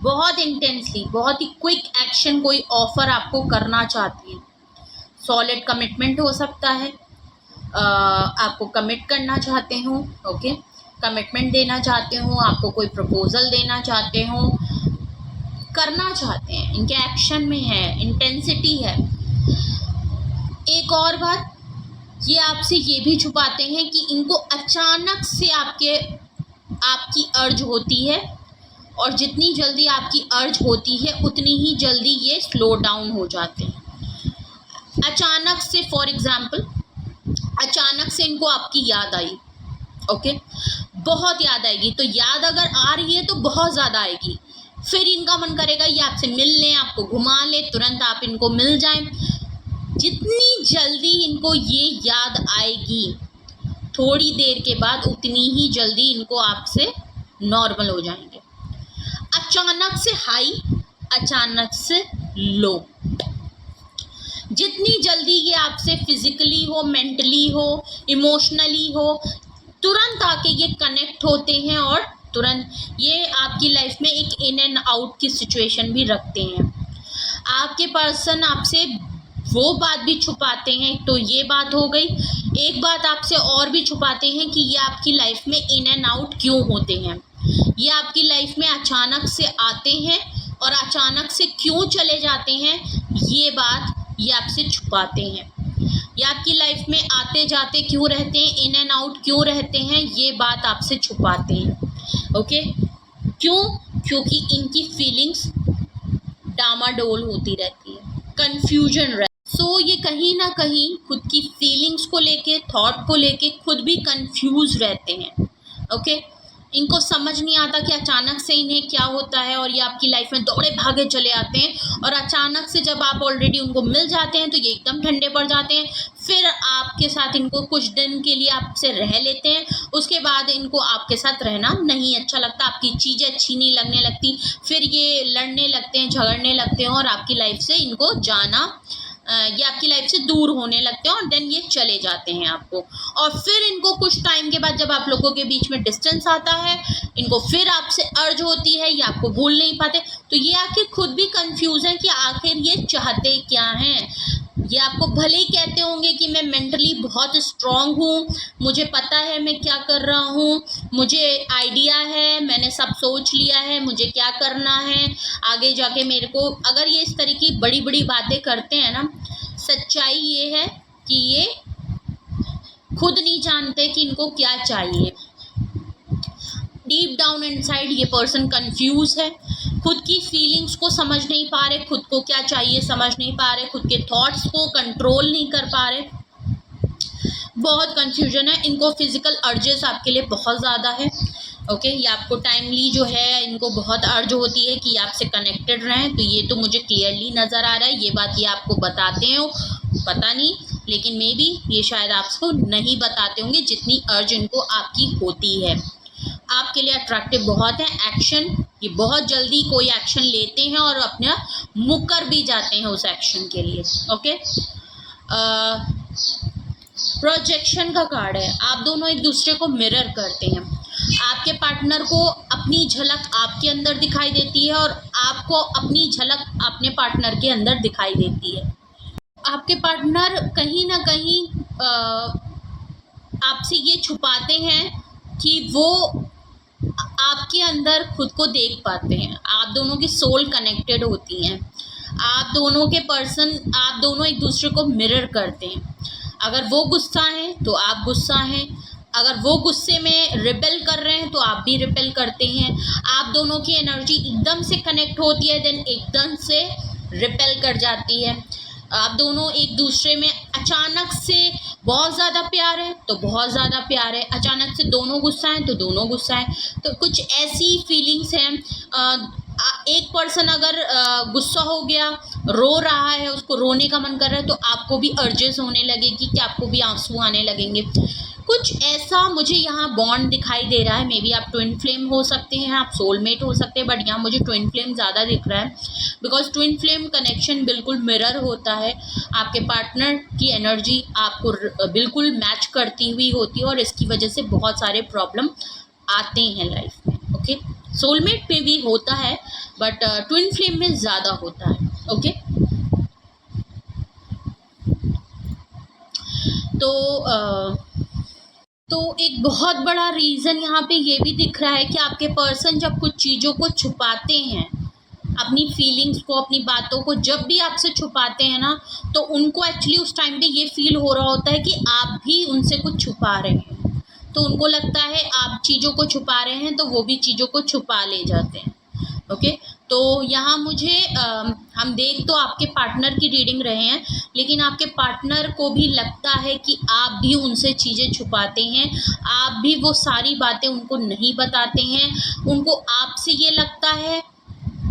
बहुत इंटेंसली, बहुत ही क्विक एक्शन, कोई ऑफ़र आपको करना चाहते हैं। सॉलिड कमिटमेंट हो सकता है, आपको कमिट करना चाहते हो, ओके, कमिटमेंट देना चाहते हो, आपको कोई प्रपोजल देना चाहते हो, करना चाहते हैं, इनके एक्शन में है, इंटेंसिटी है। एक और बात, ये आपसे ये भी छुपाते हैं कि इनको अचानक से आपकी अर्ज होती है, और जितनी जल्दी आपकी अर्ज होती है उतनी ही जल्दी ये स्लो डाउन हो जाते हैं। अचानक से, फॉर एग्जांपल, अचानक से इनको आपकी याद आई, ओके, बहुत याद आएगी, तो याद अगर आ रही है तो बहुत ज़्यादा आएगी, फिर इनका मन करेगा ये आपसे मिल लें, आपको घुमा लें, तुरंत आप इनको मिल जाएं। जितनी जल्दी इनको ये याद आएगी थोड़ी देर के बाद उतनी ही जल्दी इनको आपसे नॉर्मल हो जाएंगे। अचानक से हाई, अचानक से लो। जितनी जल्दी ये आपसे फिजिकली हो, मेंटली हो, इमोशनली हो, तुरंत आके ये कनेक्ट होते हैं और तुरंत ये आपकी लाइफ में एक इन एंड आउट की सिचुएशन भी रखते हैं। आपके पर्सन आपसे वो बात भी छुपाते हैं, तो ये बात हो गई। एक बात आपसे और भी छुपाते हैं कि ये आपकी लाइफ में इन एंड आउट क्यों होते हैं, ये आपकी लाइफ में अचानक से आते हैं और अचानक से क्यों चले जाते हैं, ये बात ये आपसे छुपाते हैं। ये आपकी लाइफ में आते जाते क्यों रहते हैं, इन एंड आउट क्यों रहते हैं, ये बात आपसे छुपाते हैं। ओके, क्यों? क्योंकि इनकी फीलिंग्स डामाडोल होती रहती है, कन्फ्यूजन रहती है। सो ये कहीं ना कहीं खुद की फीलिंग्स को लेके, थॉट को लेके खुद भी कंफ्यूज रहते हैं। ओके, इनको समझ नहीं आता कि अचानक से इन्हें क्या होता है, और ये आपकी लाइफ में दौड़े भागे चले आते हैं, और अचानक से जब आप ऑलरेडी उनको मिल जाते हैं तो ये एकदम ठंडे पड़ जाते हैं। फिर आपके साथ इनको कुछ दिन के लिए आपसे रह लेते हैं, उसके बाद इनको आपके साथ रहना नहीं अच्छा लगता, आपकी चीज़ें अच्छी नहीं लगने लगती, फिर ये लड़ने लगते हैं, झगड़ने लगते हैं, और आपकी लाइफ से इनको जाना ये आपकी लाइफ से दूर होने लगते हैं, और देन ये चले जाते हैं आपको। और फिर इनको कुछ टाइम के बाद जब आप लोगों के बीच में डिस्टेंस आता है, इनको फिर आपसे अर्ज होती है, ये आपको भूल नहीं पाते, तो ये आखिर खुद भी कंफ्यूज है कि आखिर ये चाहते क्या हैं। ये आपको भले ही कहते होंगे कि मैं मेंटली बहुत स्ट्रांग हूँ, मुझे पता है मैं क्या कर रहा हूँ, मुझे आइडिया है, मैंने सब सोच लिया है, मुझे क्या करना है आगे जाके मेरे को। अगर ये इस तरह की बड़ी बड़ी बातें करते हैं ना, सच्चाई ये है कि ये खुद नहीं जानते कि इनको क्या चाहिए। डीप डाउन इनसाइड ये पर्सन कंफ्यूज है, खुद की फीलिंग्स को समझ नहीं पा रहे, खुद को क्या चाहिए समझ नहीं पा रहे, खुद के थॉट्स को कंट्रोल नहीं कर पा रहे, बहुत कंफ्यूजन है। इनको फिजिकल अर्जेस आपके लिए बहुत ज़्यादा है। ओके, ये आपको टाइमली जो है इनको बहुत अर्ज होती है कि आपसे कनेक्टेड रहें, तो ये तो मुझे क्लियरली नज़र आ रहा है। ये बात ये आपको बताते हो पता नहीं, लेकिन मे बी ये शायद आपको नहीं बताते होंगे जितनी अर्ज इनको आपकी होती है। आपके लिए अट्रैक्टिव बहुत है। एक्शन, ये बहुत जल्दी कोई एक्शन लेते हैं और अपना मुकर भी जाते हैं उस एक्शन के लिए। ओके, प्रोजेक्शन का कार्ड है। आप दोनों एक दूसरे को मिरर करते हैं। आपके पार्टनर को अपनी झलक आपके अंदर दिखाई देती है, और आपको अपनी झलक अपने पार्टनर के अंदर दिखाई देती है। आपके पार्टनर कहीं ना कहीं आपसे ये छुपाते हैं कि वो आपके अंदर खुद को देख पाते हैं। आप दोनों की सोल कनेक्टेड होती हैं। आप दोनों एक दूसरे को मिरर करते हैं। अगर वो गुस्सा हैं तो आप गुस्सा हैं, अगर वो गुस्से में रिबेल कर रहे हैं तो आप भी रिबेल करते हैं। आप दोनों की एनर्जी एकदम से कनेक्ट होती है, देन एकदम से रिपेल कर जाती है। आप दोनों एक दूसरे में अचानक से बहुत ज़्यादा प्यार है तो बहुत ज़्यादा प्यार है, अचानक से दोनों गुस्सा हैं तो दोनों गुस्सा है। तो कुछ ऐसी फीलिंग्स हैं। एक पर्सन अगर गुस्सा हो गया, रो रहा है, उसको रोने का मन कर रहा है, तो आपको भी अर्जेस होने लगेगी कि आपको भी आंसू आने लगेंगे। कुछ ऐसा मुझे यहाँ बॉन्ड दिखाई दे रहा है। मे बी आप ट्विन फ्लेम हो सकते हैं, आप सोलमेट हो सकते हैं, बट यहाँ मुझे ट्विन फ्लेम ज़्यादा दिख रहा है, बिकॉज ट्विन फ्लेम कनेक्शन बिल्कुल मिरर होता है। आपके पार्टनर की एनर्जी आपको बिल्कुल मैच करती हुई होती है, और इसकी वजह से बहुत सारे प्रॉब्लम आते हैं लाइफ में। ओके, सोलमेट में भी होता है, बट ट्विन फ्लेम में ज़्यादा होता है। ओके, तो एक बहुत बड़ा रीज़न यहाँ पे ये भी दिख रहा है कि आपके पर्सन जब कुछ चीज़ों को छुपाते हैं, अपनी फीलिंग्स को, अपनी बातों को जब भी आपसे छुपाते हैं ना, तो उनको एक्चुअली उस टाइम पे ये फील हो रहा होता है कि आप भी उनसे कुछ छुपा रहे हैं। तो उनको लगता है आप चीज़ों को छुपा रहे हैं, तो वो भी चीज़ों को छुपा ले जाते हैं। ओके, तो यहाँ मुझे हम देख तो आपके पार्टनर की रीडिंग रहे हैं, लेकिन आपके पार्टनर को भी लगता है कि आप भी उनसे चीज़ें छुपाते हैं, आप भी वो सारी बातें उनको नहीं बताते हैं। उनको आपसे ये लगता है,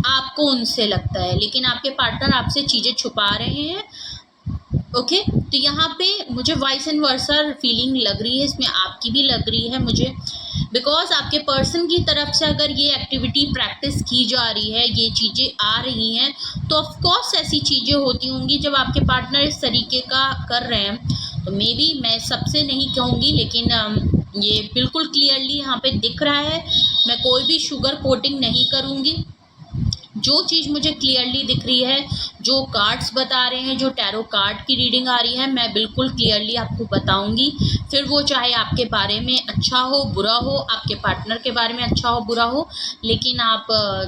आपको उनसे लगता है, लेकिन आपके पार्टनर आपसे चीज़ें छुपा रहे हैं। ओके, तो यहाँ पे मुझे वाइस एंड वर्सा फीलिंग लग रही है, इसमें आपकी भी लग रही है मुझे, बिकॉज आपके पर्सन की तरफ से अगर ये एक्टिविटी प्रैक्टिस की जा रही है, ये चीज़ें आ रही हैं, तो ऑफ कोर्स ऐसी चीज़ें होती होंगी जब आपके पार्टनर इस तरीके का कर रहे हैं। तो मे बी मैं सबसे नहीं कहूँगी, लेकिन ये बिल्कुल क्लियरली यहाँ पे दिख रहा है। मैं कोई भी शुगर कोटिंग नहीं करूँगी। जो चीज़ मुझे क्लियरली दिख रही है, जो कार्ड्स बता रहे हैं, जो टैरो कार्ड की रीडिंग आ रही है, मैं बिल्कुल क्लियरली आपको बताऊंगी। फिर वो चाहे आपके बारे में अच्छा हो बुरा हो, आपके पार्टनर के बारे में अच्छा हो बुरा हो, लेकिन आप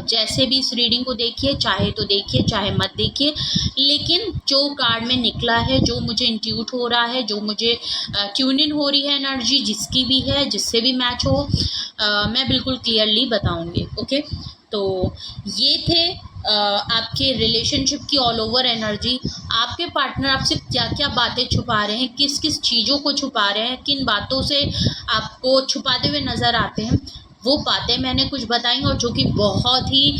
जैसे भी इस रीडिंग को देखिए, चाहे तो देखिए चाहे मत देखिए, लेकिन जो कार्ड में निकला है, जो मुझे इंट्यूट हो रहा है, जो मुझे ट्यून इन हो रही है एनर्जी, जिसकी भी है, जिससे भी मैच हो, मैं बिल्कुल क्लियरली बताऊँगी। ओके, तो ये थे आपके रिलेशनशिप की ऑल ओवर एनर्जी। आपके पार्टनर आपसे क्या क्या बातें छुपा रहे हैं, किस किस चीज़ों को छुपा रहे हैं, किन बातों से आपको छुपाते हुए नज़र आते हैं, वो बातें मैंने कुछ बताई और जो कि बहुत ही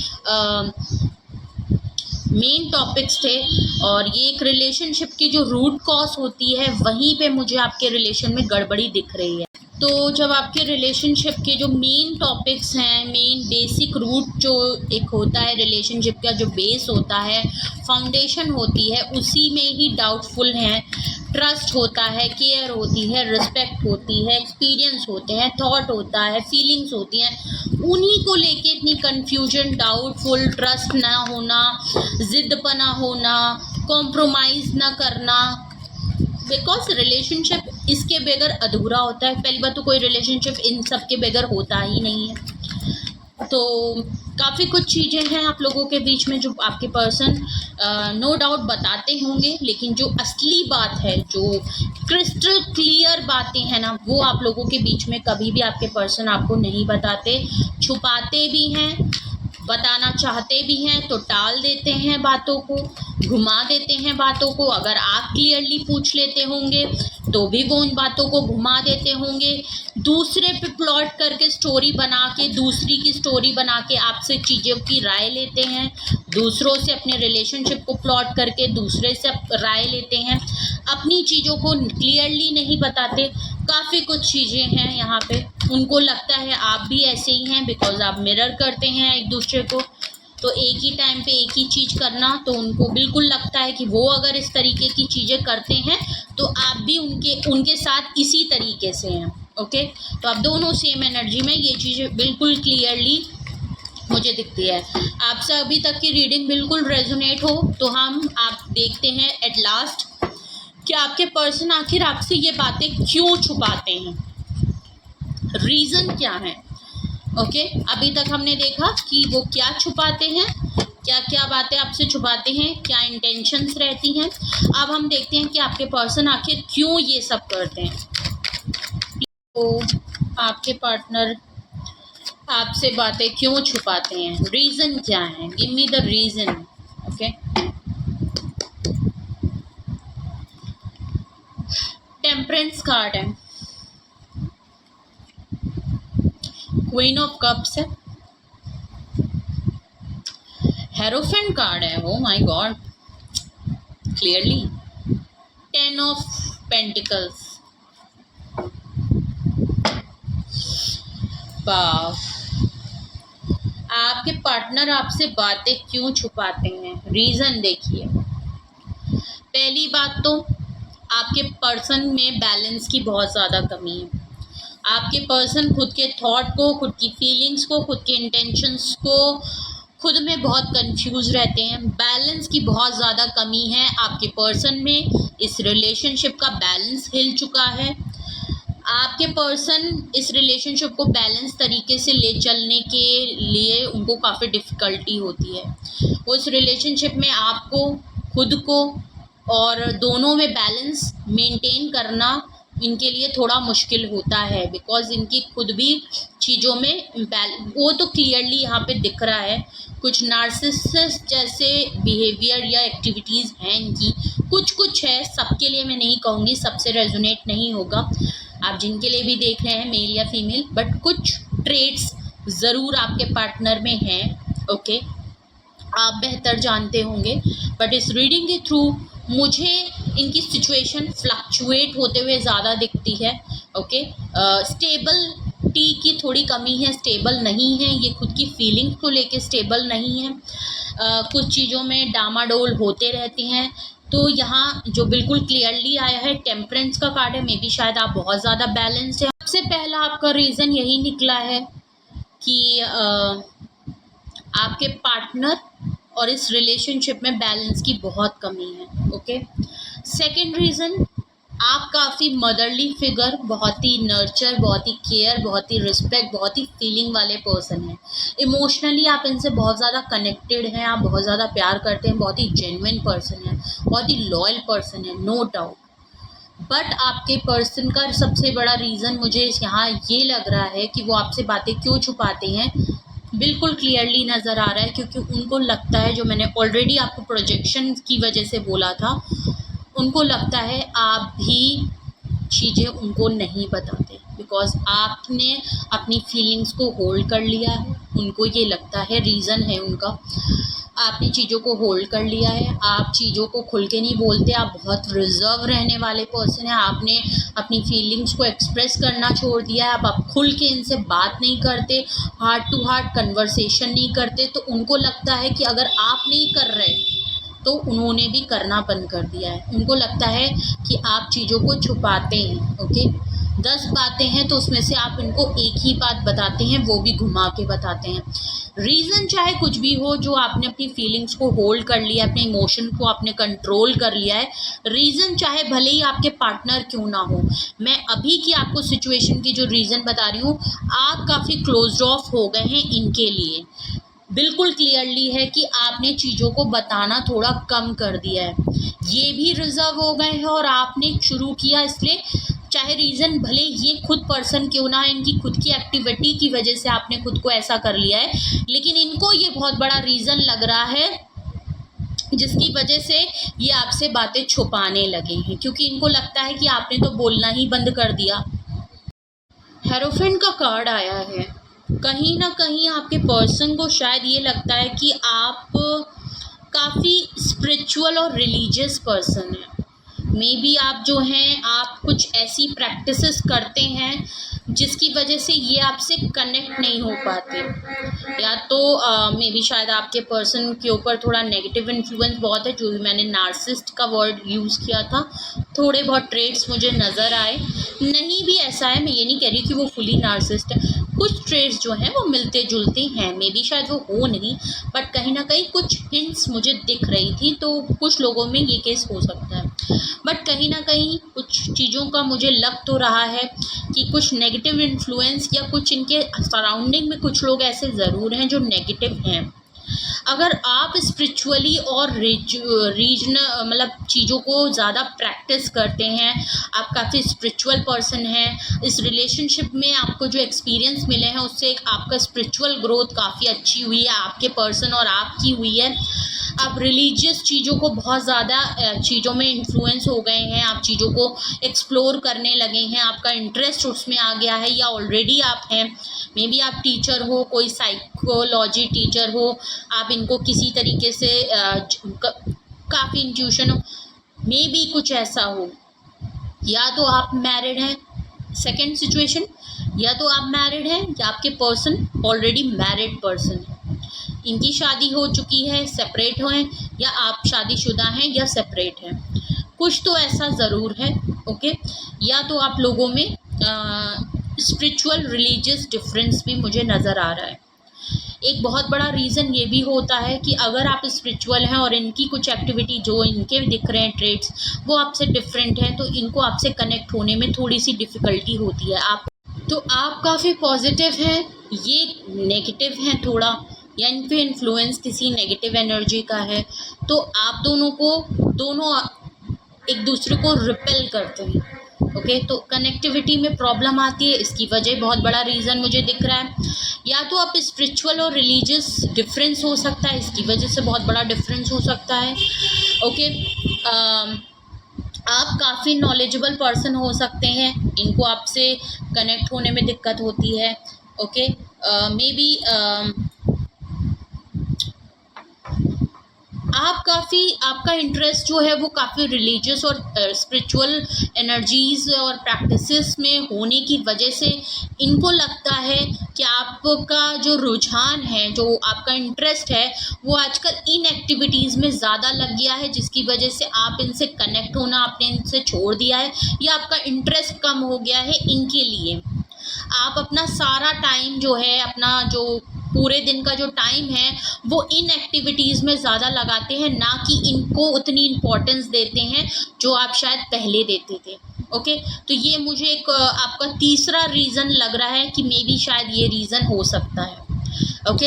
मेन टॉपिक्स थे। और ये एक रिलेशनशिप की जो रूट कॉज होती है, वहीं पे मुझे आपके रिलेशन में गड़बड़ी दिख रही है। तो जब आपके रिलेशनशिप के जो मेन टॉपिक्स हैं, मेन बेसिक रूट जो एक होता है रिलेशनशिप का, जो बेस होता है, फाउंडेशन होती है, उसी में ही डाउटफुल हैं। ट्रस्ट होता है, केयर होती है, रिस्पेक्ट होती है, एक्सपीरियंस होते हैं, थॉट होता है, फीलिंग्स होती हैं, उन्हीं को लेके इतनी कन्फ्यूजन, डाउटफुल, ट्रस्ट ना होना, ज़िद्दपना होना, कॉम्प्रोमाइज़ ना करना। बिकॉज रिलेशनशिप इसके बगैर अधूरा होता है। पहली बात तो कोई रिलेशनशिप इन सब के बगैर होता ही नहीं है। तो काफ़ी कुछ चीज़ें हैं आप लोगों के बीच में जो आपके पर्सन नो डाउट बताते होंगे, लेकिन जो असली बात है, जो क्रिस्टल क्लियर बातें हैं ना, वो आप लोगों के बीच में कभी भी आपके पर्सन आपको नहीं बताते, छुपाते भी हैं। बताना चाहते भी हैं तो टाल देते हैं बातों को, घुमा देते हैं बातों को। अगर आप क्लियरली पूछ लेते होंगे तो भी वो उन बातों को घुमा देते होंगे। दूसरे पे प्लॉट करके स्टोरी बना के, दूसरी की स्टोरी बना के आपसे चीज़ों की राय लेते हैं। दूसरों से अपने रिलेशनशिप को प्लॉट करके दूसरे से राय लेते हैं। अपनी चीज़ों को क्लियरली नहीं बताते। काफ़ी कुछ चीज़ें हैं यहाँ पे। उनको लगता है आप भी ऐसे ही हैं, बिकॉज आप मिरर करते हैं एक दूसरे को। तो एक ही टाइम पे एक ही चीज़ करना, तो उनको बिल्कुल लगता है कि वो अगर इस तरीके की चीज़ें करते हैं तो आप भी उनके साथ इसी तरीके से हैं। ओके, तो आप दोनों सेम एनर्जी में, ये चीज़ें बिल्कुल क्लियरली मुझे दिखती है। आपसे अभी तक की रीडिंग बिल्कुल रेजोनेट हो तो आप देखते हैं एट लास्ट कि आपके पर्सन आखिर आपसे ये बातें क्यों छुपाते हैं, रीज़न क्या है। ओके, अभी तक हमने देखा कि वो क्या छुपाते हैं, क्या क्या बातें आपसे छुपाते हैं, क्या इंटेंशंस रहती हैं। अब हम देखते हैं कि आपके पर्सन आखिर क्यों ये सब करते हैं। तो आपके पार्टनर आपसे बातें क्यों छुपाते हैं, रीज़न क्या है, give me the reason. Okay, temperance card है, क्वीन ऑफ कप्स है, हेरोफेंट कार्ड है, oh my God, clearly 10 of pentacles. वाह, आपके पार्टनर आपसे बातें क्यों छुपाते हैं, रीज़न देखिए। पहली बात तो आपके पर्सन में बैलेंस की बहुत ज़्यादा कमी है। आपके पर्सन खुद के थॉट को, खुद की फीलिंग्स को, खुद के इंटेंशंस को खुद में बहुत कंफ्यूज रहते हैं। बैलेंस की बहुत ज़्यादा कमी है आपके पर्सन में। इस रिलेशनशिप का बैलेंस हिल चुका है। आपके पर्सन इस रिलेशनशिप को बैलेंस तरीके से ले चलने के लिए उनको काफ़ी डिफ़िकल्टी होती है। वो इस रिलेशनशिप में आपको, खुद को और दोनों में बैलेंस मेंटेन करना इनके लिए थोड़ा मुश्किल होता है, बिकॉज़ इनकी खुद भी चीज़ों में वो तो क्लियरली यहाँ पे दिख रहा है। कुछ नार्सिसिस्ट जैसे बिहेवियर या एक्टिविटीज़ हैं इनकी, कुछ है। सबके लिए मैं नहीं कहूँगी, सबसे रेजोनेट नहीं होगा, आप जिनके लिए भी देख रहे हैं मेल या फीमेल, बट कुछ ट्रेड्स ज़रूर आपके पार्टनर में हैं। ओके, आप बेहतर जानते होंगे, बट इस रीडिंग के थ्रू मुझे इनकी सिचुएशन फ्लक्चुएट होते हुए ज़्यादा दिखती है। ओके, स्टेबिलिटी की थोड़ी कमी है, स्टेबल नहीं है ये, खुद की फीलिंग्स को लेके स्टेबल नहीं है। कुछ चीज़ों में डामाडोल होते रहते हैं। तो यहाँ जो बिल्कुल क्लियरली आया है, टेम्परेंस का कार्ड है। मे बी शायद आप बहुत ज़्यादा बैलेंस्ड है। सबसे पहला आपका रीज़न यही निकला है कि आपके पार्टनर और इस रिलेशनशिप में बैलेंस की बहुत कमी है। ओके, सेकंड रीज़न, आप काफ़ी मदरली फिगर, बहुत ही नर्चर, बहुत ही केयर, बहुत ही रिस्पेक्ट, बहुत ही फीलिंग वाले पर्सन हैं। इमोशनली आप इनसे बहुत ज़्यादा कनेक्टेड हैं, आप बहुत ज़्यादा प्यार करते हैं, बहुत ही जेन्युइन पर्सन है, बहुत ही लॉयल पर्सन है, नो डाउट। बट आपके पर्सन का सबसे बड़ा रीज़न मुझे यहाँ ये लग रहा है कि वो आपसे बातें क्यों छुपाते हैं, बिल्कुल क्लियरली नज़र आ रहा है। क्योंकि उनको लगता है, जो मैंने ऑलरेडी आपको प्रोजेक्शन की वजह से बोला था, उनको लगता है आप भी चीज़ें उनको नहीं बताते। बिकॉज आपने अपनी फीलिंग्स को होल्ड कर लिया है, उनको ये लगता है, रीज़न है उनका, आपने चीज़ों को होल्ड कर लिया है, आप चीज़ों को खुल के नहीं बोलते, आप बहुत रिजर्व रहने वाले पर्सन हैं, आपने अपनी फीलिंग्स को एक्सप्रेस करना छोड़ दिया है, अब आप खुल के इनसे बात नहीं करते, हार्ट टू हार्ट कन्वर्सेशन नहीं करते, तो उनको लगता है कि अगर आप नहीं कर रहे तो उन्होंने भी करना बंद कर दिया है। उनको लगता है कि आप चीज़ों को छुपाते हैं। ओके, 10 बातें हैं तो उसमें से आप इनको एक ही बात बताते हैं, वो भी घुमा के बताते हैं। रीज़न चाहे कुछ भी हो, जो आपने अपनी फीलिंग्स को होल्ड कर लिया, अपने इमोशन को आपने कंट्रोल कर लिया है, रीज़न चाहे भले ही आपके पार्टनर क्यों ना हो। मैं अभी की आपको सिचुएशन की जो रीज़न बता रही हूँ, आप काफ़ी क्लोज ऑफ हो गए हैं इनके लिए। बिल्कुल क्लियरली है कि आपने चीज़ों को बताना थोड़ा कम कर दिया है, ये भी रिजर्व हो गए हैं और आपने शुरू किया, इसलिए चाहे रीज़न भले ये खुद पर्सन क्यों ना, इनकी खुद की एक्टिविटी की वजह से आपने खुद को ऐसा कर लिया है, लेकिन इनको ये बहुत बड़ा रीज़न लग रहा है जिसकी वजह से ये आपसे बातें छुपाने लगे हैं, क्योंकि इनको लगता है कि आपने तो बोलना ही बंद कर दिया। हेरोफेंट का कार्ड आया है, कहीं ना कहीं आपके पर्सन को शायद ये लगता है कि आप काफ़ी स्पिरिचुअल और रिलीजियस पर्सन हैं। मे बी आप जो हैं, आप कुछ ऐसी प्रैक्टिसेस करते हैं जिसकी वजह से ये आपसे कनेक्ट नहीं हो पाते, या तो मे बी शायद आपके पर्सन के ऊपर थोड़ा नेगेटिव इन्फ्लुएंस बहुत है, जो भी मैंने नार्सिसिस्ट का वर्ड यूज़ किया था, थोड़े बहुत ट्रेड्स मुझे नज़र आए। नहीं भी ऐसा है, मैं ये नहीं कह रही कि वो फुली नार्सिसिस्ट है, कुछ ट्रेड्स जो हैं वो मिलते जुलते हैं, मे बी शायद वो हो नहीं, बट कहीं ना कहीं कुछ हिंट्स मुझे दिख रही थी, तो कुछ लोगों में ये केस हो सकता है। बट कहीं ना कहीं कुछ चीज़ों का मुझे लग तो रहा है कि कुछ नेगेटिव इन्फ्लुएंस या कुछ इनके सराउंडिंग में कुछ लोग ऐसे ज़रूर हैं जो नेगेटिव हैं। अगर आप स्पिरिचुअली और रीजनल मतलब चीज़ों को ज़्यादा प्रैक्टिस करते हैं, आप काफ़ी स्पिरिचुअल पर्सन हैं, इस रिलेशनशिप में आपको जो एक्सपीरियंस मिले हैं उससे एक आपका स्पिरिचुअल ग्रोथ काफ़ी अच्छी हुई है, आपके पर्सन और आपकी हुई है। आप रिलीजियस चीज़ों को बहुत ज़्यादा चीज़ों में इन्फ्लुएंस हो गए हैं, आप चीज़ों को एक्सप्लोर करने लगे हैं, आपका इंटरेस्ट उसमें आ गया है, या ऑलरेडी आप हैं, मे बी आप टीचर हो, कोई साइकोलॉजी टीचर हो, आप इनको किसी तरीके से काफ़ी इंट्यूशन हो, मे बी कुछ ऐसा हो, या तो आप मैरिड हैं, सेकेंड सिचुएशन, या तो आप मैरिड हैं या आपके पर्सन ऑलरेडी मैरिड पर्सन है, इनकी शादी हो चुकी है, सेपरेट हैं, या आप शादीशुदा हैं या सेपरेट हैं, कुछ तो ऐसा ज़रूर है। ओके, या तो आप लोगों में स्पिरिचुअल रिलीजियस डिफरेंस भी मुझे नज़र आ रहा है। एक बहुत बड़ा रीज़न ये भी होता है कि अगर आप स्पिरिचुअल हैं और इनकी कुछ एक्टिविटी जो इनके दिख रहे हैं ट्रेड्स वो आपसे डिफरेंट है, तो इनको आपसे कनेक्ट होने में थोड़ी सी डिफ़िकल्टी होती है। आप काफ़ी पॉजिटिव हैं, ये नेगेटिव हैं थोड़ा, या इन पे इन्फ्लुएंस किसी नेगेटिव एनर्जी का है, तो आप दोनों एक दूसरे को रिपेल करते हैं। ओके, तो कनेक्टिविटी में प्रॉब्लम आती है, इसकी वजह बहुत बड़ा रीज़न मुझे दिख रहा है। या तो आप स्पिरिचुअल और रिलीजियस डिफरेंस हो सकता है, इसकी वजह से बहुत बड़ा डिफरेंस हो सकता है। ओके, आप काफ़ी नॉलेजेबल पर्सन हो सकते हैं, इनको आपसे कनेक्ट होने में दिक्कत होती है। ओके, मे बी आपका इंटरेस्ट जो है वो काफ़ी रिलीजियस और स्पिरिचुअल एनर्जीज़ और प्रैक्टिसेस में होने की वजह से इनको लगता है कि आपका जो रुझान है, जो आपका इंटरेस्ट है, वो आजकल इन एक्टिविटीज़ में ज़्यादा लग गया है, जिसकी वजह से आप इनसे कनेक्ट होना आपने इनसे छोड़ दिया है, या आपका इंटरेस्ट कम हो गया है इनके लिए। आप अपना सारा टाइम जो है, अपना जो पूरे दिन का जो टाइम है वो इन एक्टिविटीज़ में ज़्यादा लगाते हैं, ना कि इनको उतनी इम्पोर्टेंस देते हैं जो आप शायद पहले देते थे। ओके, तो ये मुझे एक आपका तीसरा रीज़न लग रहा है कि मे बी शायद ये रीज़न हो सकता है। ओके,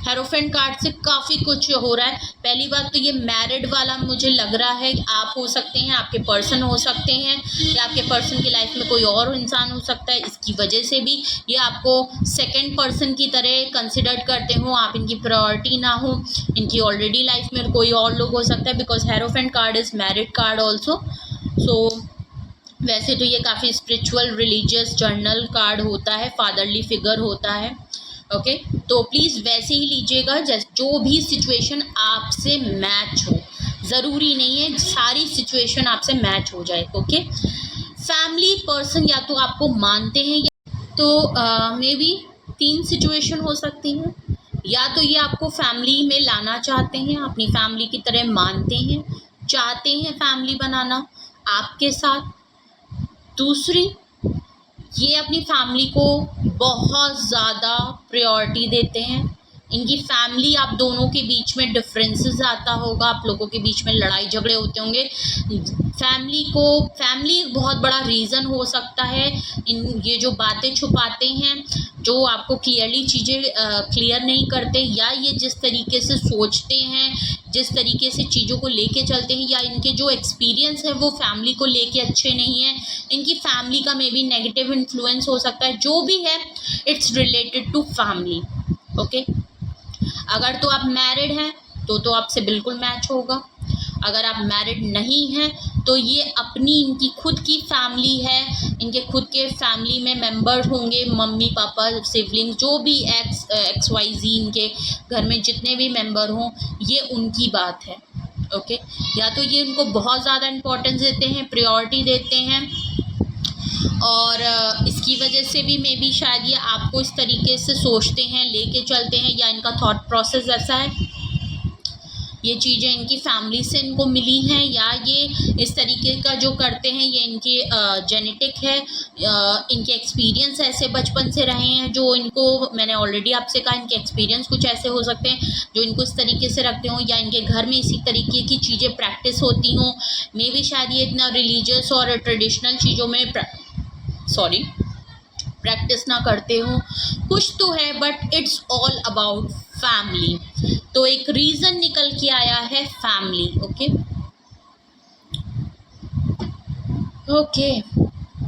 हेरोफेंट कार्ड से काफ़ी कुछ हो रहा है। पहली बात तो ये मैरिड वाला मुझे लग रहा है, आप हो सकते हैं, आपके पर्सन हो सकते हैं, या आपके पर्सन की लाइफ में कोई और इंसान हो सकता है, इसकी वजह से भी ये आपको सेकंड पर्सन की तरह कंसिडर करते हो, आप इनकी प्रायोरिटी ना हो, इनकी ऑलरेडी लाइफ में कोई और लोग हो सकता है, because hierophant card is married card also. So वैसे तो ये काफ़ी स्पिरिचुअल रिलीजियस जर्नल कार्ड होता है, फादरली फिगर होता है। ओके, तो प्लीज़ वैसे ही लीजिएगा जो भी सिचुएशन आपसे मैच हो। ज़रूरी नहीं है सारी सिचुएशन आपसे मैच हो जाए। ओके, फैमिली पर्सन या तो आपको मानते हैं तो मे बी 3 सिचुएशन हो सकती हैं। या तो ये आपको फैमिली में लाना चाहते हैं, अपनी फैमिली की तरह मानते हैं, चाहते हैं फैमिली बनाना आपके साथ। दूसरी, ये अपनी फैमिली को बहुत ज़्यादा प्रायोरिटी देते हैं। इनकी फैमिली, आप दोनों के बीच में डिफरेंसेस आता होगा, आप लोगों के बीच में लड़ाई झगड़े होते होंगे। फैमिली एक बहुत बड़ा रीज़न हो सकता है। ये जो बातें छुपाते हैं, जो आपको क्लियरली चीज़ें क्लियर नहीं करते, या ये जिस तरीके से सोचते हैं, जिस तरीके से चीज़ों को लेके चलते हैं, या इनके जो एक्सपीरियंस है वो फैमिली को लेके अच्छे नहीं हैं। इनकी फैमिली का मे बी नेगेटिव इन्फ्लुएंस हो सकता है। जो भी है, it's related to family. Okay, अगर तो आप मैरिड हैं तो आपसे बिल्कुल मैच होगा। अगर आप मैरिड नहीं हैं तो ये अपनी इनकी खुद की फैमिली है, इनके खुद के फैमिली में मेंबर होंगे, मम्मी पापा सिबलिंग, जो भी XYZ इनके घर में जितने भी मेंबर हों, ये उनकी बात है। ओके, या तो ये उनको बहुत ज़्यादा इम्पोर्टेंस देते हैं, प्रायोरिटी देते हैं, और इसकी वजह से भी मे बी शायद ये आपको इस तरीके से सोचते हैं, लेके चलते हैं, या इनका थॉट प्रोसेस ऐसा है। ये चीज़ें इनकी फैमिली से इनको मिली हैं, या ये इस तरीके का जो करते हैं ये इनके जेनेटिक है। इनके एक्सपीरियंस ऐसे बचपन से रहे हैं जो इनको, मैंने ऑलरेडी आपसे कहा, इनके एक्सपीरियंस कुछ ऐसे हो सकते हैं जो इनको इस तरीके से रखते हों, या इनके घर में इसी तरीके की चीज़ें प्रैक्टिस होती हों। मे बी शायद ये इतना रिलीजियस और ट्रेडिशनल चीज़ों में प्रैक्टिस ना करते हो, कुछ तो है, but it's all about family. तो एक रीज़न निकल के आया है फैमिली। ओके,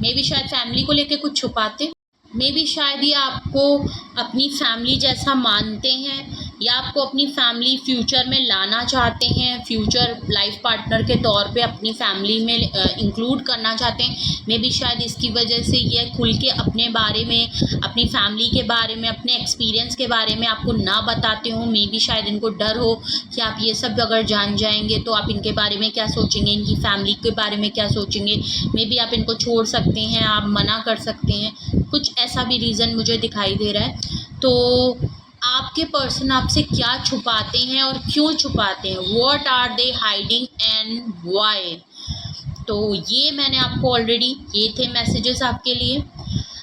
मे बी शायद फैमिली को लेके कुछ छुपाते, मे बी शायद ये आपको अपनी फैमिली जैसा मानते हैं, या आपको अपनी फैमिली फ्यूचर में लाना चाहते हैं, फ्यूचर लाइफ पार्टनर के तौर पे अपनी फैमिली में इंक्लूड करना चाहते हैं। मे बी शायद इसकी वजह से ये खुल के अपने बारे में, अपनी फैमिली के बारे में, अपने एक्सपीरियंस के बारे में आपको ना बताते हो। मे बी शायद इनको डर हो कि आप ये सब अगर जान जाएंगे तो आप इनके बारे में क्या सोचेंगे, इनकी फैमिली के बारे में क्या सोचेंगे। मे बी आप इनको छोड़ सकते हैं, आप मना कर सकते हैं, कुछ ऐसा भी रीज़न मुझे दिखाई दे रहा है। तो आपके पर्सन आपसे क्या छुपाते हैं और क्यों छुपाते हैं, what are they hiding and why. तो ये मैंने आपको ऑलरेडी, ये थे मैसेजेस आपके लिए,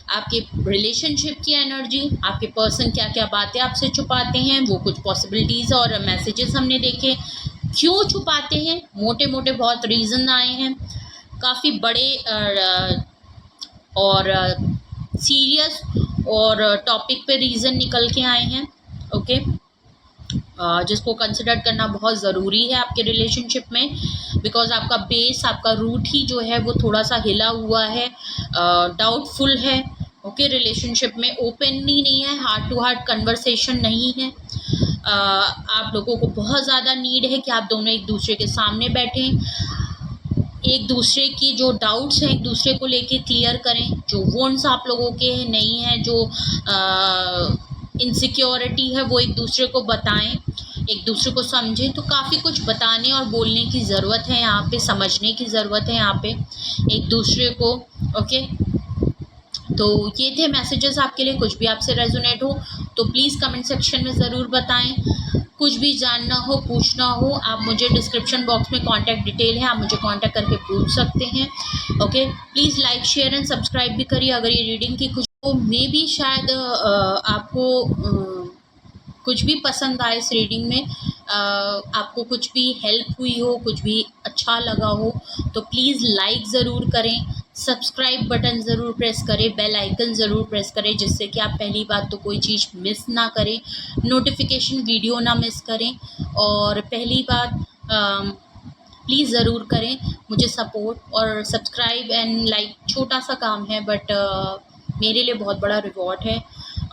आपके रिलेशनशिप की एनर्जी, आपके पर्सन क्या क्या बातें आपसे छुपाते हैं, वो कुछ पॉसिबिलिटीज़ और मैसेजेस हमने देखे। क्यों छुपाते हैं, मोटे मोटे बहुत रीज़न आए हैं, काफ़ी बड़े और सीरियस और टॉपिक पे रीज़न निकल के आए हैं। ओके, जिसको कंसिडर करना बहुत ज़रूरी है आपके रिलेशनशिप में, बिकॉज आपका बेस, आपका रूट ही जो है वो थोड़ा सा हिला हुआ है, डाउटफुल है। ओके, रिलेशनशिप में ओपनली नहीं है, हार्ट टू हार्ट कन्वर्सेशन नहीं है। आप लोगों को बहुत ज़्यादा नीड है कि आप दोनों एक दूसरे के सामने बैठें, एक दूसरे की जो डाउट्स हैं एक दूसरे को लेके क्लियर करें, जो वॉन्ट्स आप लोगों के नहीं हैं, जो इनसिक्योरिटी है वो एक दूसरे को बताएं, एक दूसरे को समझें। तो काफ़ी कुछ बताने और बोलने की ज़रूरत है यहाँ पे, समझने की ज़रूरत है यहाँ पे एक दूसरे को। ओके, तो ये थे मैसेजेस आपके लिए। कुछ भी आपसे रेजोनेट हो तो प्लीज़ कमेंट सेक्शन में ज़रूर बताएं। कुछ भी जानना हो, पूछना हो, आप मुझे डिस्क्रिप्शन बॉक्स में कॉन्टैक्ट डिटेल है, आप मुझे कॉन्टैक्ट करके पूछ सकते हैं। Okay, please like, share and subscribe भी करिए अगर ये रीडिंग की कुछ तो मे बी शायद आपको कुछ भी पसंद आए इस रीडिंग में, आपको कुछ भी हेल्प हुई हो, कुछ भी अच्छा लगा हो, तो प्लीज़ लाइक ज़रूर करें, सब्सक्राइब बटन ज़रूर प्रेस करें, बेल आइकन ज़रूर प्रेस करें, जिससे कि आप पहली बात तो कोई चीज़ मिस ना करें, नोटिफिकेशन वीडियो ना मिस करें, और पहली बात प्लीज़ ज़रूर करें मुझे सपोर्ट। और सब्सक्राइब एंड लाइक छोटा सा काम है, बट मेरे लिए बहुत बड़ा रिवॉर्ड है,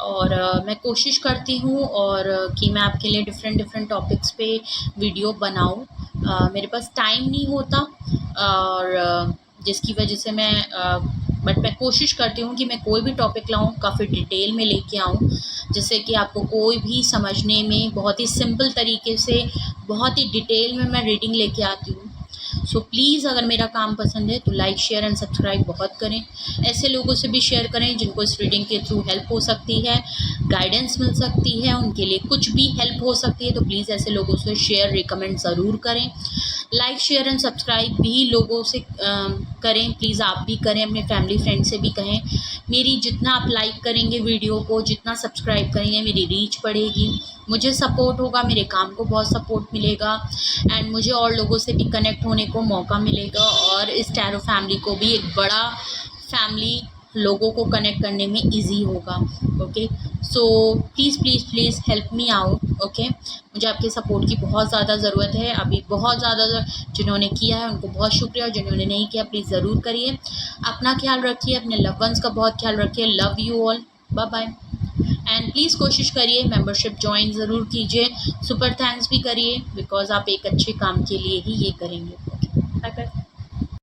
और मैं कोशिश करती हूँ और कि मैं आपके लिए डिफरेंट टॉपिक्स पे वीडियो बनाऊँ। मेरे पास टाइम नहीं होता, और जिसकी वजह से बट मैं कोशिश करती हूँ कि मैं कोई भी टॉपिक लाऊं काफ़ी डिटेल में लेके आऊँ, जिससे कि आपको कोई भी समझने में बहुत ही सिंपल तरीके से, बहुत ही डिटेल में मैं रीडिंग लेके आती हूँ। सो प्लीज़ अगर मेरा काम पसंद है तो लाइक शेयर एंड सब्सक्राइब बहुत करें। ऐसे लोगों से भी शेयर करें जिनको इस रीडिंग के थ्रू हेल्प हो सकती है, गाइडेंस मिल सकती है, उनके लिए कुछ भी हेल्प हो सकती है। तो प्लीज़ ऐसे लोगों से शेयर रिकमेंड ज़रूर करें। लाइक शेयर एंड सब्सक्राइब भी लोगों से करें, प्लीज़ आप भी करें, अपने फैमिली फ्रेंड से भी कहें। मेरी जितना आप लाइक करेंगे वीडियो को, जितना सब्सक्राइब करेंगे, मेरी रीच बढ़ेगी, मुझे सपोर्ट होगा, मेरे काम को बहुत सपोर्ट मिलेगा एंड मुझे और लोगों से भी कनेक्ट होने को मौका मिलेगा और इस टैरो फैमिली को भी एक बड़ा फैमिली लोगों को कनेक्ट करने में इजी होगा। Okay, so please please please help me out. Okay, मुझे आपके सपोर्ट की बहुत ज़्यादा ज़रूरत है अभी, बहुत ज़्यादा। जिन्होंने किया है उनको बहुत शुक्रिया, जिन्होंने नहीं किया प्लीज़ ज़रूर करिए। अपना ख्याल रखिए, अपने लव वंस का बहुत ख्याल रखिए। Love you all, bye bye. And please कोशिश करिए मेंबरशिप ज्वाइन ज़रूर कीजिए, सुपर थैंक्स भी करिए बिकॉज आप एक अच्छे काम के लिए ही ये करेंगे। Okay, bye bye.